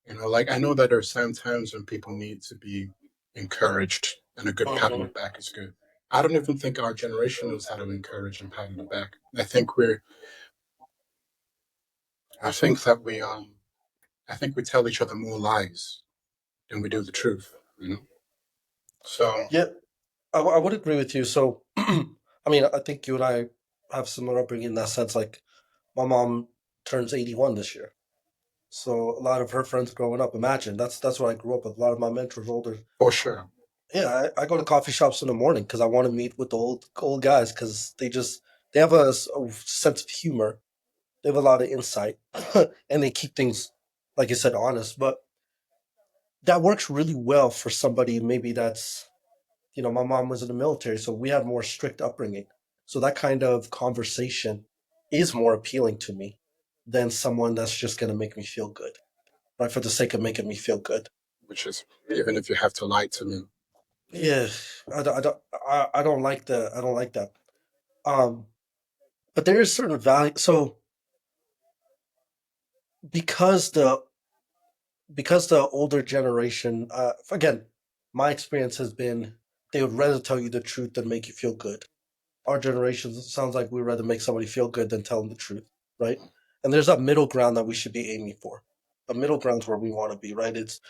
Like I know that there are sometimes when people need to be encouraged, and a good pat on the Hmm. back is good. I don't even think our generation knows how to encourage and pat on the back. I think that I think we tell each other more lies than we do the truth. You know. So Yeah, I would agree with you. So, I mean, I think you and I have similar upbringing in that sense. Like, my mom turns 81 this year. So a lot of her friends growing up, imagine that's where I grew up with. A lot of my mentors older. For sure. Yeah, I go to coffee shops in the morning because I want to meet with the old guys because they have a sense of humor. They have a lot of insight, and they keep things, like I said, honest. But that works really well for somebody maybe that's, my mom was in the military, so we had more strict upbringing. So that kind of conversation is more appealing to me than someone that's just going to make me feel good, right? For the sake of making me feel good. Which is, even if you have to lie to me. Yeah, I don't like that. Um, but there is certain value. So because the because the older generation, again, my experience has been they would rather tell you the truth than make you feel good. Our generation sounds like we'd rather make somebody feel good than tell them the truth, right? And there's a middle ground that we should be aiming for. A middle ground's where we want to be, right? It's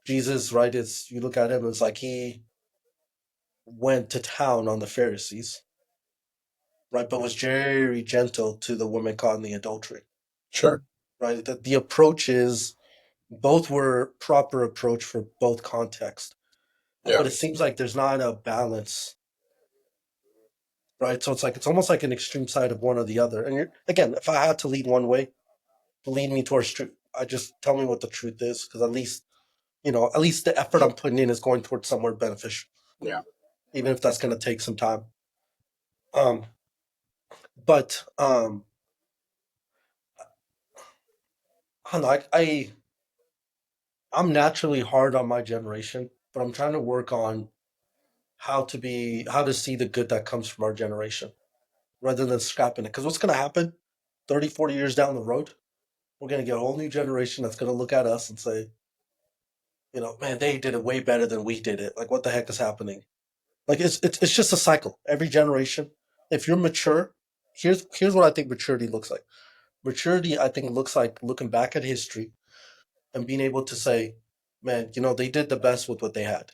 Jesus, right? It's you look at him, it's like he went to town on the Pharisees, right? But was very gentle to the woman caught in the adultery, Sure. right? The approach is both were proper approach for both contexts, Yeah. but it seems like there's not a balance, right? So it's almost like an extreme side of one or the other. And again, if I had to lead one way, lead me towards truth. I just tell me what the truth is, because at least the effort I'm putting in is going towards somewhere beneficial. Yeah. Even if that's going to take some time. Um, but I don't know. I'm naturally hard on my generation, but I'm trying to work on how to see the good that comes from our generation rather than scrapping it. Because what's going to happen 30, 40 years down the road, we're going to get a whole new generation that's going to look at us and say, man, they did it way better than we did it. Like, what the heck is happening? Like, it's just a cycle. Every generation, if you're mature, here's what I think maturity looks like. Maturity, I think, looks like looking back at history and being able to say, man, they did the best with what they had.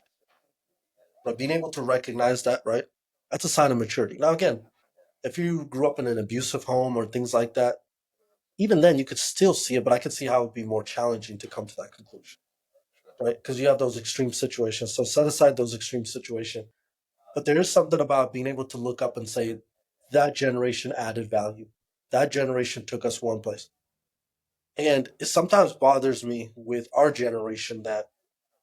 But being able to recognize that, right? That's a sign of maturity. Now, again, if you grew up in an abusive home or things like that, even then you could still see it, but I could see how it would be more challenging to come to that conclusion, right? Because you have those extreme situations. So set aside those extreme situations. But there is something about being able to look up and say, that generation added value. That generation took us one place. And it sometimes bothers me with our generation that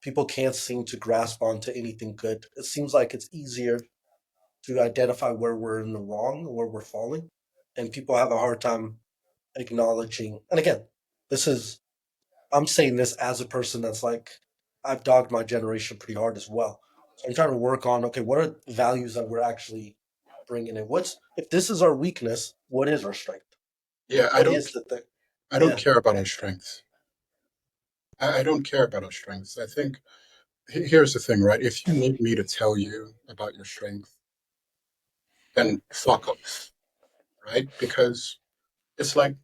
people can't seem to grasp onto anything good. It seems like it's easier to identify where we're in the wrong, where we're falling. And people have a hard time acknowledging. And again, this is, I'm saying this as a person that's like, I've dogged my generation pretty hard as well. So I'm trying to work on, okay, what are values that we're actually bringing in? If this is our weakness, what is our strength? Yeah. What is the thing? I don't Yeah. care about our strengths. I don't care about our strengths. I think here's the thing, right? If you need me to tell you about your strength, then fuck off, right? Because it's like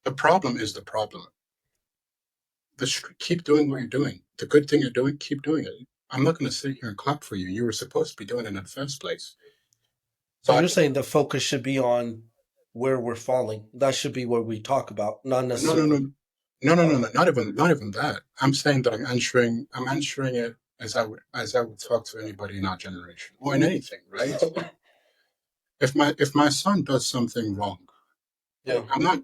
the problem is the problem. Keep doing what you're doing. The good thing you're doing, keep doing it. I'm not going to sit here and clap for you. You were supposed to be doing it in the first place. So you're But saying the focus should be on where we're falling. That should be what we talk about, not no, no, necessarily. no, no, no, no, Okay. no, not even that. I'm saying that I'm answering it as I would talk to anybody in our generation or in anything, right? If my son does something wrong, Yeah. I'm not.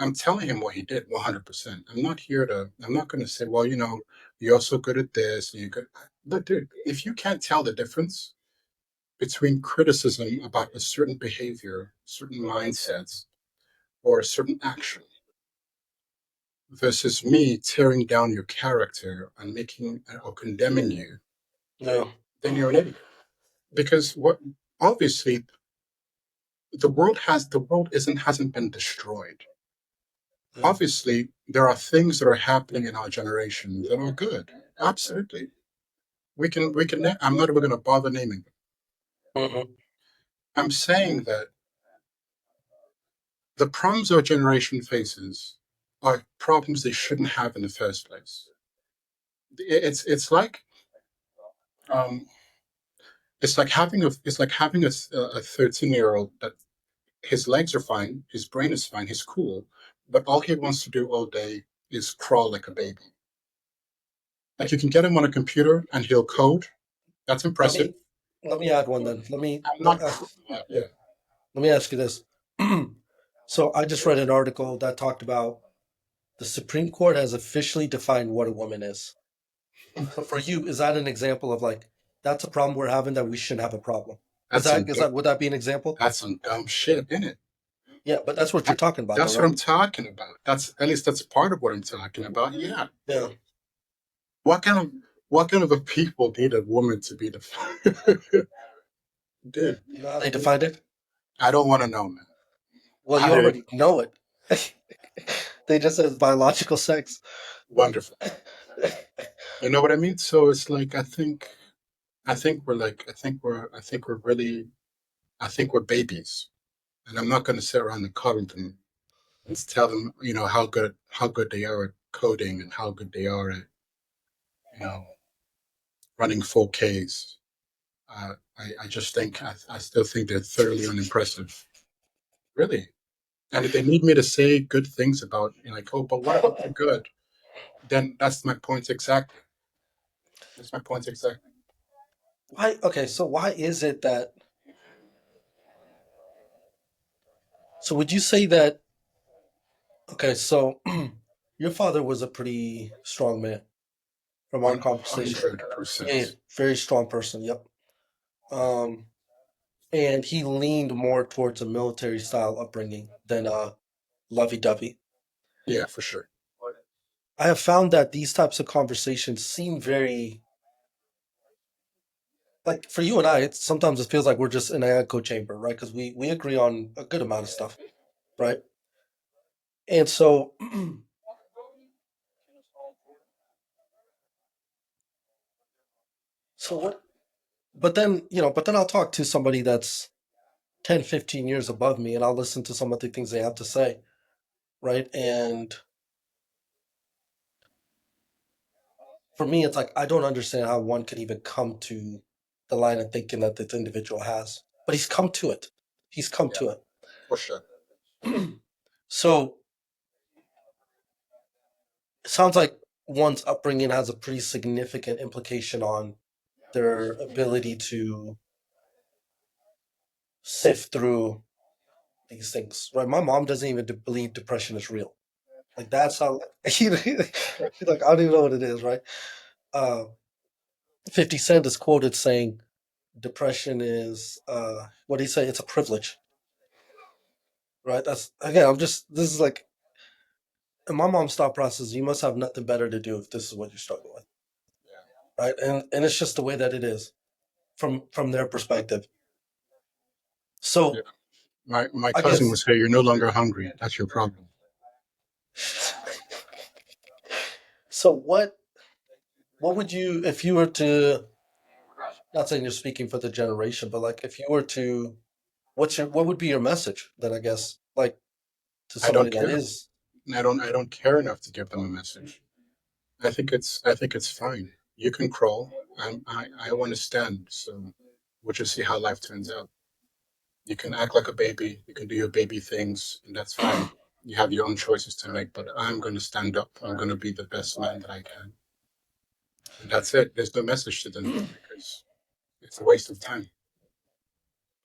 I'm telling him what he did 100%. I'm not going to say, well, you're so good at this. And you could, look, dude, if you can't tell the difference between criticism about a certain behavior, certain mindsets, or a certain action versus me tearing down your character and making or condemning you, Yeah. then you're an idiot. Because what obviously the world hasn't been destroyed. Yeah. Obviously, there are things that are happening in our generation that are good. Absolutely. I'm not even going to bother naming them. Mhm. I'm saying that the problems our generation faces are problems they shouldn't have in the first place. It's like um, it's like having a 13-year-old that his legs are fine, his brain is fine, he's cool, but all he wants to do all day is crawl like a baby. Like you can get him on a computer and he'll code. That's Let impressive. me let me add one then. Let me I'm let, not. ask, Yeah. let me ask you this. So I just read an article that talked about the Supreme Court has officially defined what a woman is. So for you, is that an example of like that's a problem we're having that we shouldn't have a problem? Is That's some that would that be an example? that's some dumb shit, isn't it? Yeah, but that's what you're talking about, though, That's what right? I'm talking about. That's at least that's part of what I'm talking about. Yeah. Yeah. What kind of what kind of a people need a woman to be the dude? You know how they defined it? I don't want to know, man. Well, you I already know it. They just said biological sex. wonderful. You know what I mean? So it's like I think we're really I think we're babies. And I'm not gonna sit around and coddle them and tell them, how good they are at coding and how good they are at, you know, running 4Ks. I just think I still think they're thoroughly unimpressive. Really. And if they need me to say good things about, like, oh, but what about the good? Then that's my point exactly. That's my point exactly. Why? Okay, so why is it that? So would you say that? Okay, so your father was a pretty strong man from our conversation. 100%. Yeah, very strong person. Yep. Um, and he leaned more towards a military style upbringing than lovey-dovey. Yeah, for sure. I have found that these types of conversations seem very like for you and I. Sometimes it feels like we're just in an echo chamber, right? Because we agree on a good amount of stuff, right? And so, so what? But then I'll talk to somebody that's 10, 15 years above me, and I'll listen to some of the things they have to say, right? And for me, it's like I don't understand how one could even come to the line of thinking that this individual has, but he's come to it. He's come Yeah, to for sure. it. So it sounds like one's upbringing has a pretty significant implication on their ability to sift through these things, right? My mom doesn't even believe depression is real. Like that's how, like I don't even know what it is, right? Uh, 50 Cent is quoted saying depression is, what do you say? It's a privilege, right? That's again, this is like, in my mom's thought process, you must have nothing better to do if this is what you're struggling with, right? And it's just the way that it is from their perspective. Yeah. So My I cousin would guess, say, "You're no longer hungry. That's your problem." so what would you, if you were to, not saying you're speaking for the generation, but like if you were to, what would be your message then, I guess, like to I somebody don't that care. is, I don't care enough to give them a message. I think it's fine. You can crawl. I want to stand. So we'll just see how life turns out. You can act like a baby. You can do your baby things, and that's fine. You have your own choices to make. But I'm going to stand up. I'm going to be the best man that I can. And that's it. There's no message to them because it's a waste of time.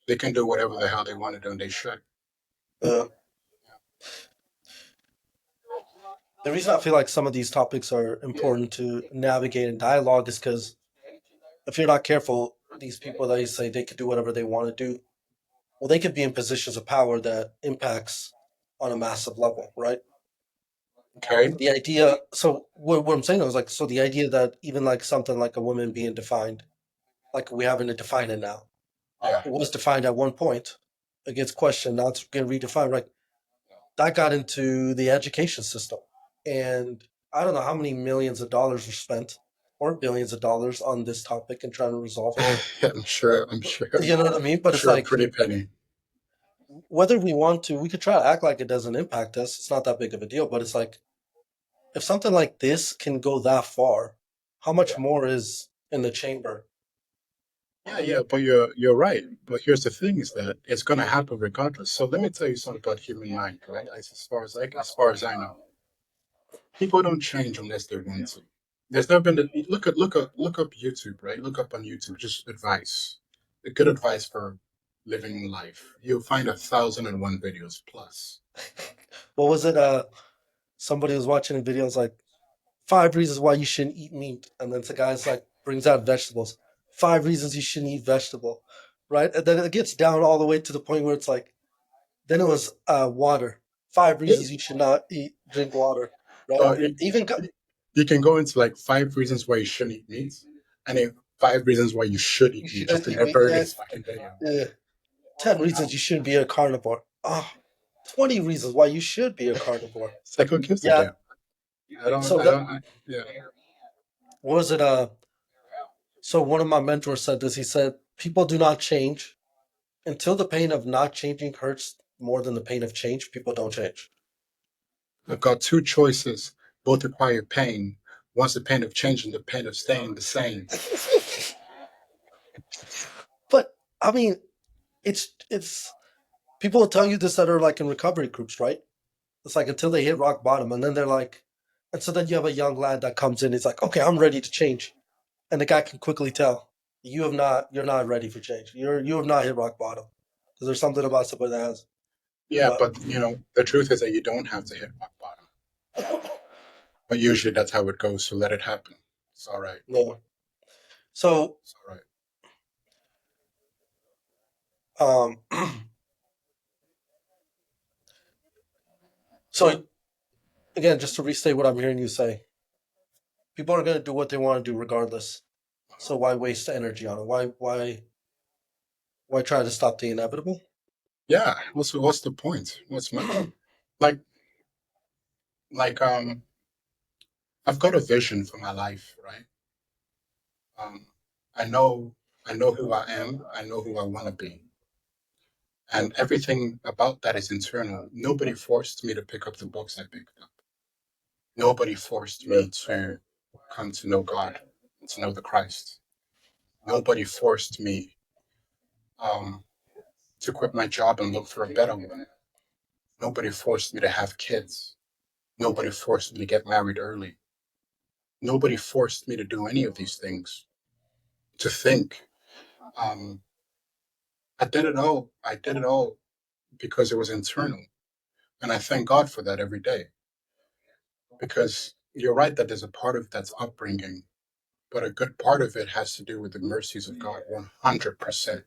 They can do whatever the hell they want to do, and they should. uh, the reason I feel like some of these topics are important to navigate in dialogue is because if you're not careful, these people that you say they could do whatever they want to do, well, they could be in positions of power that impacts on a massive level, right? Okay. The idea, so what I'm saying is like, so the idea that even like something like a woman being defined, like we having to define it now, Yeah. it was defined at one point, it gets questioned, now it's getting redefined, right? That got into the education system. And I don't know how many millions of dollars were spent or billions of dollars on this topic and trying to resolve it. I'm sure. I'm sure. You know what I mean? But it's Sure. A like, pretty penny. whether we want to, we could try to act like it doesn't impact us. It's not that big of a deal. But it's like, if something like this can go that far, how much more is in the chamber Yeah, but you're right. But here's the thing: is that it's going to happen regardless. So let me tell you something about human mind, right? As far as I know, people don't change unless they want to. There's never been look up YouTube, right? Look up on YouTube just advice, a good advice for living life. You'll find 1,001 videos plus. What was it? Somebody was watching a video. It's like 5 reasons why you shouldn't eat meat, and then the guy's like brings out vegetables. 5 reasons you shouldn't eat vegetable, right? And then it gets down all the way to the point where it's like, then it was water. Five Yeah. reasons you should not drink water, right? So Even you can go into like 5 reasons why you shouldn't eat meat, and then 5 reasons why you should you eat meat. should Just in eat a meat. very Yeah, fucking video. 10 reasons you shouldn't be a carnivore. 20 reasons why you should be a carnivore. It's like who gives a Yeah. damn? I don't. So I that don't. Yeah. what was it? So one of my mentors said this. He said, "People do not change until the pain of not changing hurts more than the pain of change. People don't change." I've got two choices. Both require pain. One's the pain of changing, the pain of staying the same. But I mean, it's people will tell you this that are like in recovery groups, right? It's like until they hit rock bottom, and then they're like, and so then you have a young lad that comes in. He's like, "Okay, I'm ready to change," and the guy can quickly tell you have not. You're not ready for change. You have not hit rock bottom because there's something about somebody that has. Yeah, But but the truth is that you don't have to hit rock bottom. But usually that's how it goes. So let it happen. It's all right. no. So It's all right. um, so again, just to restate what I'm hearing you say, people are going to do what they want to do regardless. So why waste energy on it? Why try to stop the inevitable? Yeah. What's the point? What's my like like I've got a vision for my life, right? Um, I know I know who I am. I know who I want to be. And everything about that is internal. Nobody forced me to pick up the books I picked up. Nobody forced me to come to know God, to know the Christ. Nobody forced me um, to quit my job and look for a better one. Nobody forced me to have kids. Nobody forced me to get married early. Nobody forced me to do any of these things. To think, um, I did it all. I did it all because it was internal, and I thank God for that every day. Because you're right that there's a part of that's upbringing, but a good part of it has to do with the mercies of God, 100%.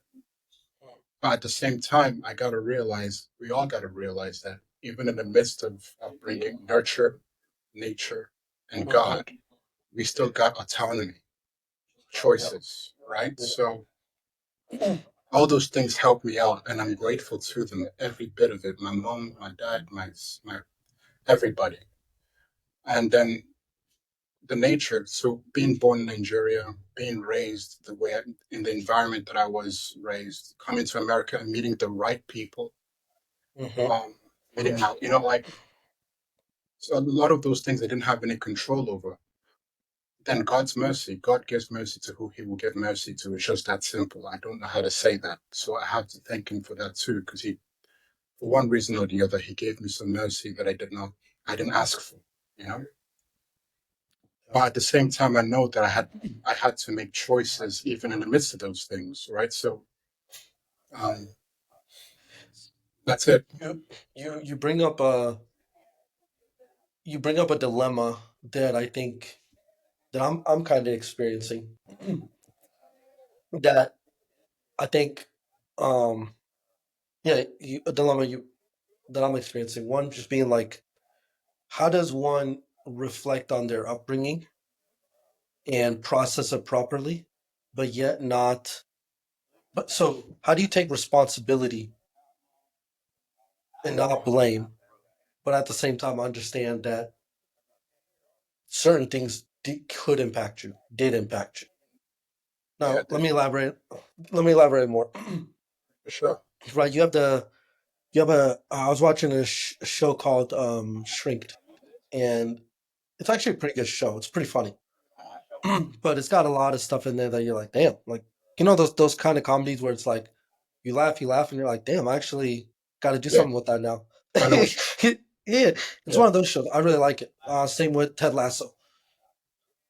But at the same time, we all got to realize that even in the midst of upbringing, nurture, nature, and God, we still got autonomy, choices, right? So all those things help me out, and I'm grateful to them, every bit of it. My mom, my dad, my everybody. And then the nature. So being born in Nigeria, being raised in the environment that I was raised, coming to America and meeting the right people, Mm-hmm. meeting like so a lot of those things I didn't have any control over. Then God's mercy, God gives mercy to who He will give mercy to. It's just that simple. I don't know how to say that, so I have to thank Him for that too, because He, for one reason or the other, He gave me some mercy that I didn't ask for, you know. But at the same time, I know that I had to make choices even in the midst of those things, right? So um, that's it. You bring up a dilemma that I think that I'm kind of experiencing. That I think um yeah, a dilemma you that I'm experiencing. One just being like, how does one reflect on their upbringing and process it properly, but yet not. But so, how do you take responsibility and not blame, but at the same time understand that certain things could impact you, did impact you? Yeah, Now, let me elaborate. Let me elaborate more. for sure. Right, you have a. I was watching a show called Shrinked, and it's actually a pretty good show. It's pretty funny, but it's got a lot of stuff in there that you're like, damn, like You know those kind of comedies where it's like you laugh, and you're like, damn, I actually got to do Yeah, something with that now. I know. Yeah, it's Yeah, one of those shows. I really like it. Same with Ted Lasso.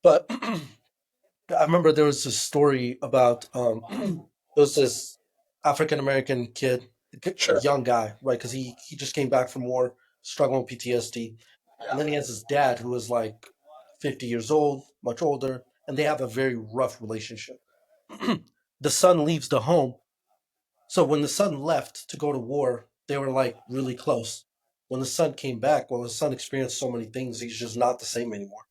But I remember there was this story about there was this African American kid, sure. young guy, right? Because he just came back from war, struggling with PTSD, and Yeah, then he has his dad who is like 50 years old, much older, and they have a very rough relationship. The son leaves the home, so when the son left to go to war, they were like really close. When the son came back, well, the son experienced so many things, he's just not the same anymore,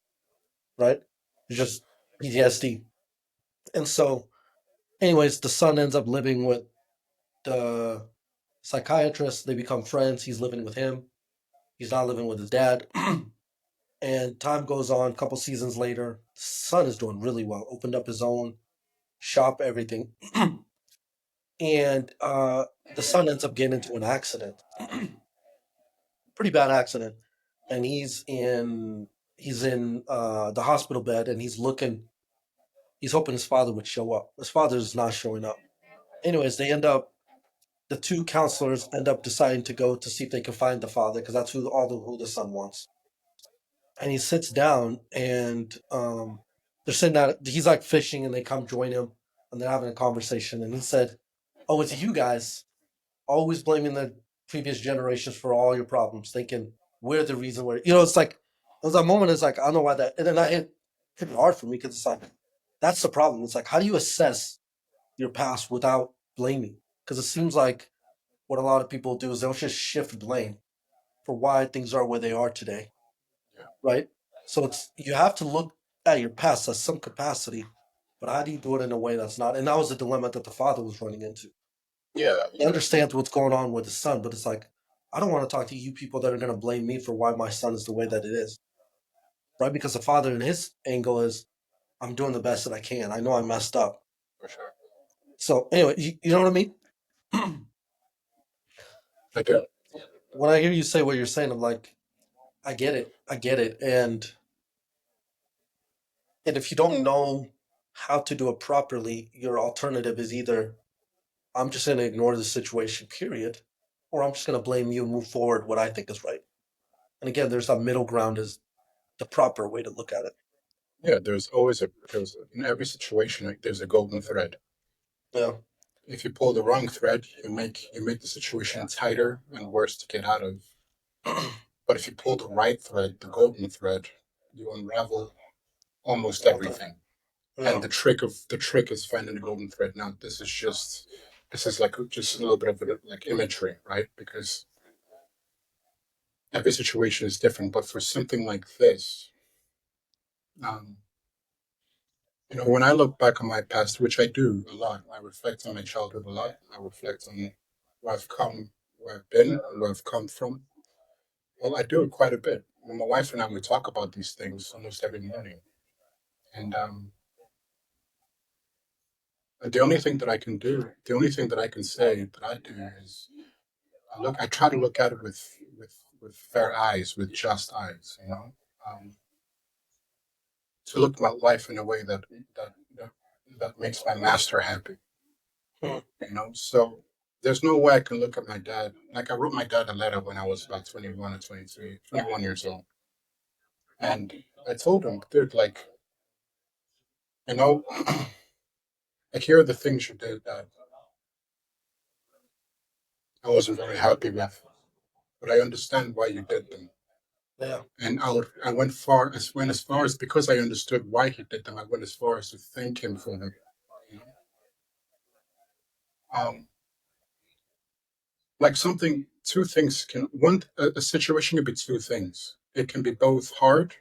right? It's just PTSD. And so, anyways, the son ends up living with the psychiatrist. They become friends. He's living with him. He's not living with his dad. And time goes on. A couple seasons later, the son is doing really well. Opened up his own shop, everything. And the son ends up getting into an accident, pretty bad accident, and he's in the hospital bed, and he's looking. He's hoping his father would show up. His father's not showing up. Anyways, the two counselors end up deciding to go to see if they can find the father because that's who the son wants. And he sits down and they're sitting out. He's like fishing and they come join him and they're having a conversation. And he said, "Oh, it's you guys always blaming the previous generations for all your problems, thinking we're the reason where it's like there was that moment. It's like I don't know why that, and then it hit hard for me because it's like that's the problem. It's like how do you assess your past without blaming? Because it seems like what a lot of people do is they'll just shift blame for why things are where they are today, yeah, right? So it's you have to look at your past at some capacity, but how do you do it in a way that's not? And that was the dilemma that the father was running into. yeah, He understands what's going on with his son, but it's like I don't want to talk to you people that are going to blame me for why my son is the way that it is, right? Because the father in his angle is I'm doing the best that I can. I know I messed up. for sure. So anyway, you know what I mean? I do. When I hear you say what you're saying, I'm like, I get it, and if you don't know how to do it properly, your alternative is either I'm just going to ignore the situation, period, or I'm just going to blame you and move forward what I think is right. And again, there's that middle ground is the proper way to look at it. Yeah, in every situation, like, there's a golden thread. Yeah. If you pull the wrong thread, you make the situation tighter and worse to get out of. But if you pull the right thread, the golden thread, you unravel almost everything. And Yeah. the trick is finding the golden thread. Now, this is like just a little bit of like imagery, right? Because every situation is different. But for something like this, um, when I look back on my past, which I do a lot, I reflect on my childhood a lot. I reflect on where I've come, where I've been, and where I've come from. Well, I do it quite a bit. My wife and I, we talk about these things almost every morning. And the only thing that I can say that I do is I try to look at it with fair eyes, with just eyes, um, to look at my life in a way that, that makes my master happy. So there's no way I can look at my dad. Like I wrote my dad a letter when I was about 21 or 23, 21 years old. And I told him, dude, like, you know, like here are the things you did that I wasn't very happy with, but I understand why you did them. Yeah. And I went as far as because I understood why he did them, I went as far as to thank him for them. You know? Um, like something, two things can one a situation can be two things. It can be both hard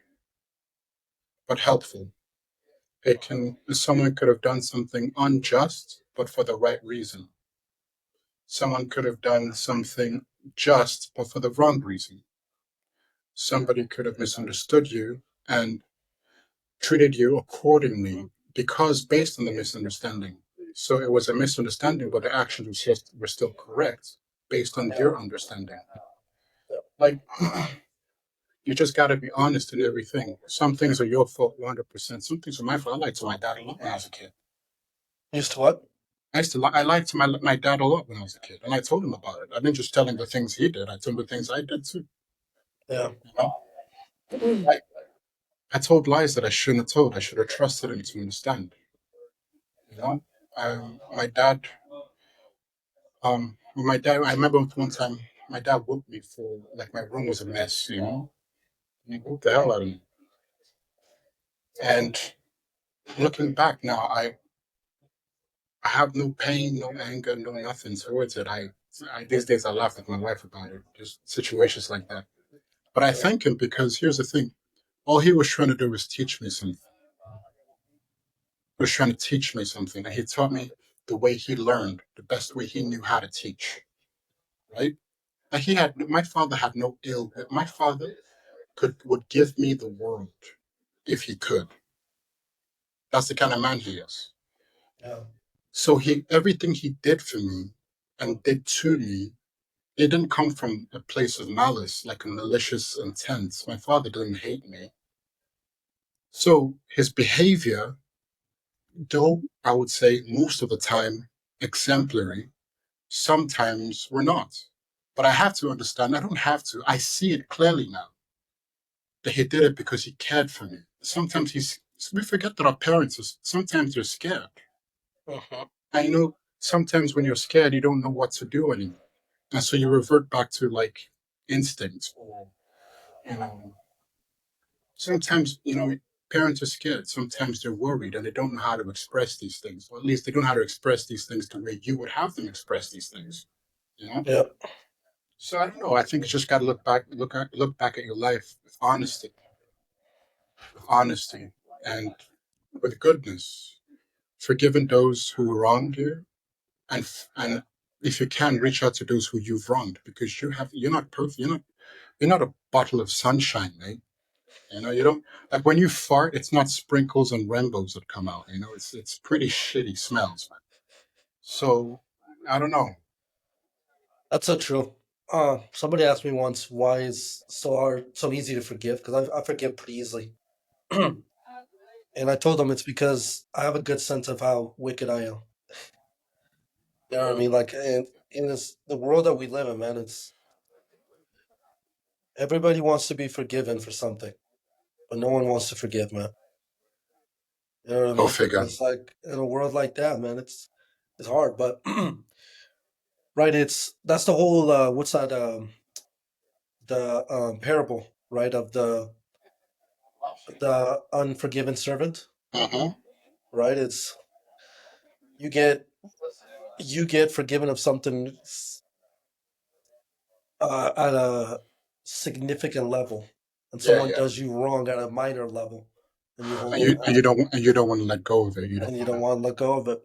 but helpful. Someone could have done something unjust, but for the right reason. Someone could have done something just, but for the wrong reason. Somebody could have misunderstood you and treated you accordingly because based on the misunderstanding. So it was a misunderstanding, but the actions were still correct based on Yeah. their understanding. Like, you just got to be honest in everything. Some things are your fault 100%. Some things are my fault. I lied to my dad a lot when I was a kid. Used to what? I lied to my dad a lot when I was a kid, and I told him about it. I didn't just tell him the things he did. I told him the things I did too. Yeah. You know, I told lies that I shouldn't have told. I should have trusted him to understand. You know, my dad. My dad. I remember one time my dad whooped me for like my room was a mess. You know, he whooped the hell out of me. And looking back now, I have no pain, no anger, no nothing towards it. I these days I laugh with my wife about it, just situations like that. But I thank him because here's the thing: all he was trying to do was teach me something. He was trying to teach me something, and he taught me the way he learned, the best way he knew how to teach. Right? And my father had no ill. My father would give me the world if he could. That's the kind of man he is. Yeah. So everything he did for me and did to me, it didn't come from a place of malice, like a malicious intent. My father didn't hate me. So his behavior, though I would say most of the time exemplary, sometimes we're not. But I have to understand, I don't have to. I see it clearly now that he did it because he cared for me. Sometimes we forget that our parents, sometimes they're scared. Uh-huh. I know sometimes when you're scared, you don't know what to do anymore. And so you revert back to like instincts or, you know, sometimes, parents are scared. Sometimes they're worried and they don't know how to express these things. Or at least they don't know how to express these things the way you would have them express these things. You know? Yeah. So I don't know. I think you just gotta look back at your life with honesty and with goodness, forgiving those who wronged you, and if you can, reach out to those who you've wronged because you're not perfect. You're not a bottle of sunshine, mate. You don't like when you fart. It's not sprinkles and rainbows that come out. It's pretty shitty smells, man. So I don't know. That's so true. Somebody asked me once why is so hard, so easy to forgive because I forgive pretty easily, and I told them it's because I have a good sense of how wicked I am. You know what I mean? Like in this the world that we live in, man, it's everybody wants to be forgiven for something, but no one wants to forgive, man. You know what I Go mean? figure. It's like in a world like that, man, it's hard, but right, it's that's the whole what's that the parable, right, of the unforgiven servant, Hmm. right? It's you get you get forgiven of something at a significant level, and Yeah, someone yeah. does you wrong at a minor level, and you hold And on you to and it, you don't and you don't want to let go of it. You and don't you want don't to. want to let go of it.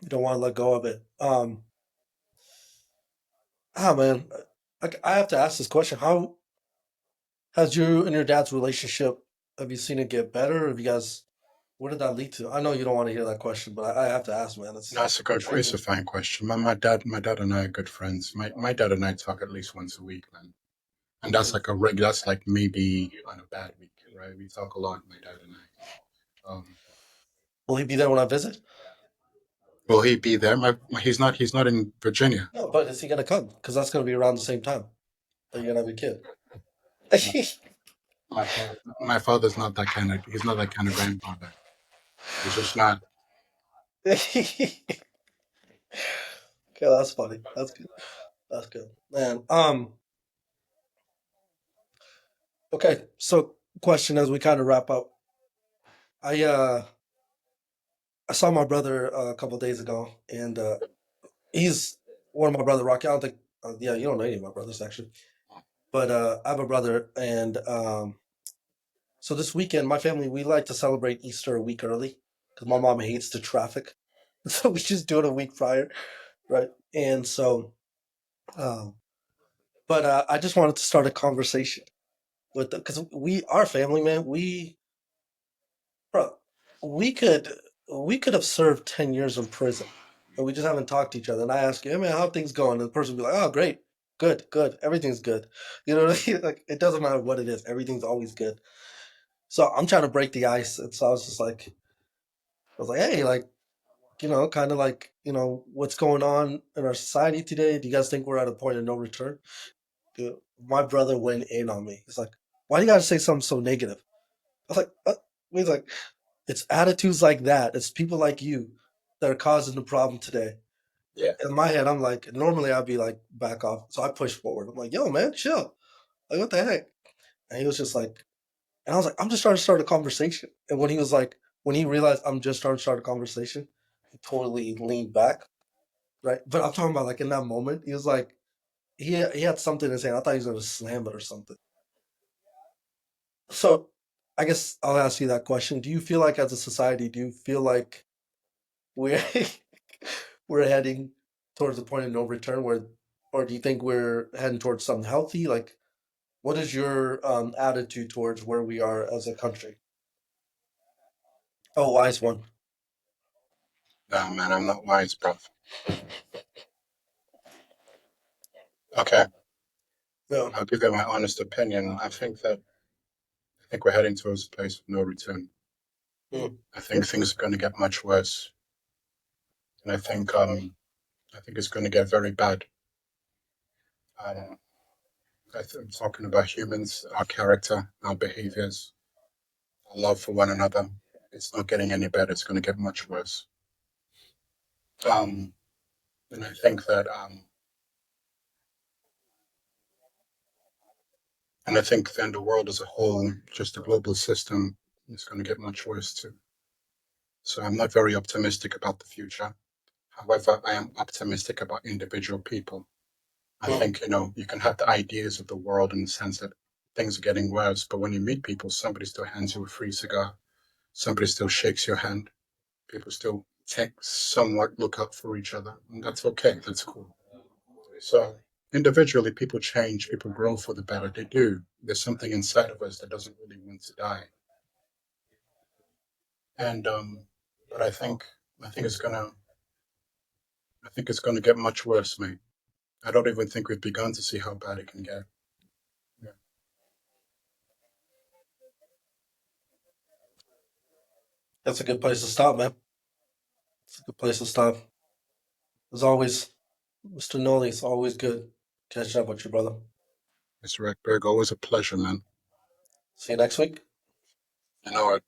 You don't want to let go of it. Man, I have to ask this question: how has you and your dad's relationship? Have you seen it get better? Have you guys? What did that lead to? I know you don't want to hear that question, but I have to ask, man. That's a good. It's a Intriguing. fine question. My dad and I are good friends. My dad and I talk at least once a week, man. And that's Mhm. like a regular. That's like maybe on a bad week, right? We talk a lot, my dad and I. Will he be there when I visit? Will he be there? He's not in Virginia. No, but is he gonna come? Because that's gonna be around the same time that you're gonna have a kid. My father's not that kind of. He's not that kind of grandfather. He's just not. Okay, that's funny. That's good. That's good, man. Okay. So, question as we kind of wrap up. I uh, I saw my brother a couple days ago, and he's one of my brother Rocky. I don't think. Yeah, you don't know any of my brothers actually, but I have a brother, and so this weekend, my family we like to celebrate Easter a week early because my mom hates the traffic, so we just do it a week prior, right? And so, um, but I just wanted to start a conversation with them because our family, man, bro, we could, we could have served 10 years in prison, and we just haven't talked to each other. And I ask you, hey, man, how things going? And the person would be like, oh, great, good, good, everything's good. You know what I mean? Like it doesn't matter what it is, everything's always good. So I'm trying to break the ice, and so I was like, hey, like, kind of like, what's going on in our society today? Do you guys think we're at a point of no return? Dude, my brother went in on me. He's like, why do you gotta say something so negative? I was like, he's like, it's attitudes like that. It's people like you that are causing the problem today. Yeah. In my head, I'm like, normally I'd be like, back off. So I push forward. I'm like, yo, man, chill. Like, what the heck? And he was just like, and I was like, I'm just trying to start a conversation. And when he was like, when he realized I'm just trying to start a conversation, he totally leaned back. Right. But I'm talking about like in that moment, he was like, he had something to say. I thought he was going to slam it or something. So I guess I'll ask you that question. Do you feel like as a society, do you feel like we're we're heading towards the point of no return where, or do you think we're heading towards something healthy? Like, what is your attitude towards where we are as a country? Oh, wise one. No, man, I'm not wise, bro. Okay, Yeah. I'll give you my honest opinion. I think we're heading towards a place of no return. Mm. I think things are going to get much worse, and I think it's going to get very bad. Um, I'm talking about humans, our character, our behaviors, our love for one another. It's not getting any better. It's going to get much worse. And I think that and I think then the world as a whole, just the global system, is going to get much worse too. So I'm not very optimistic about the future. However, I am optimistic about individual people. I Mm. think, you can have the ideas of the world in the sense that things are getting worse, but when you meet people, somebody still hands you a free cigar. Somebody still shakes your hand. People still somewhat look out for each other. And that's okay. That's cool. So individually, people change, people grow for the better. They do. There's something inside of us that doesn't really want to die. And but I think it's gonna get much worse, mate. I don't even think we've begun to see how bad it can get. Yeah. That's a good place to stop, man. It's a good place to stop. As always, Mr. Nolly, it's always good catching up with you, brother. Mr. Redberg, always a pleasure, man. See you next week. You know what?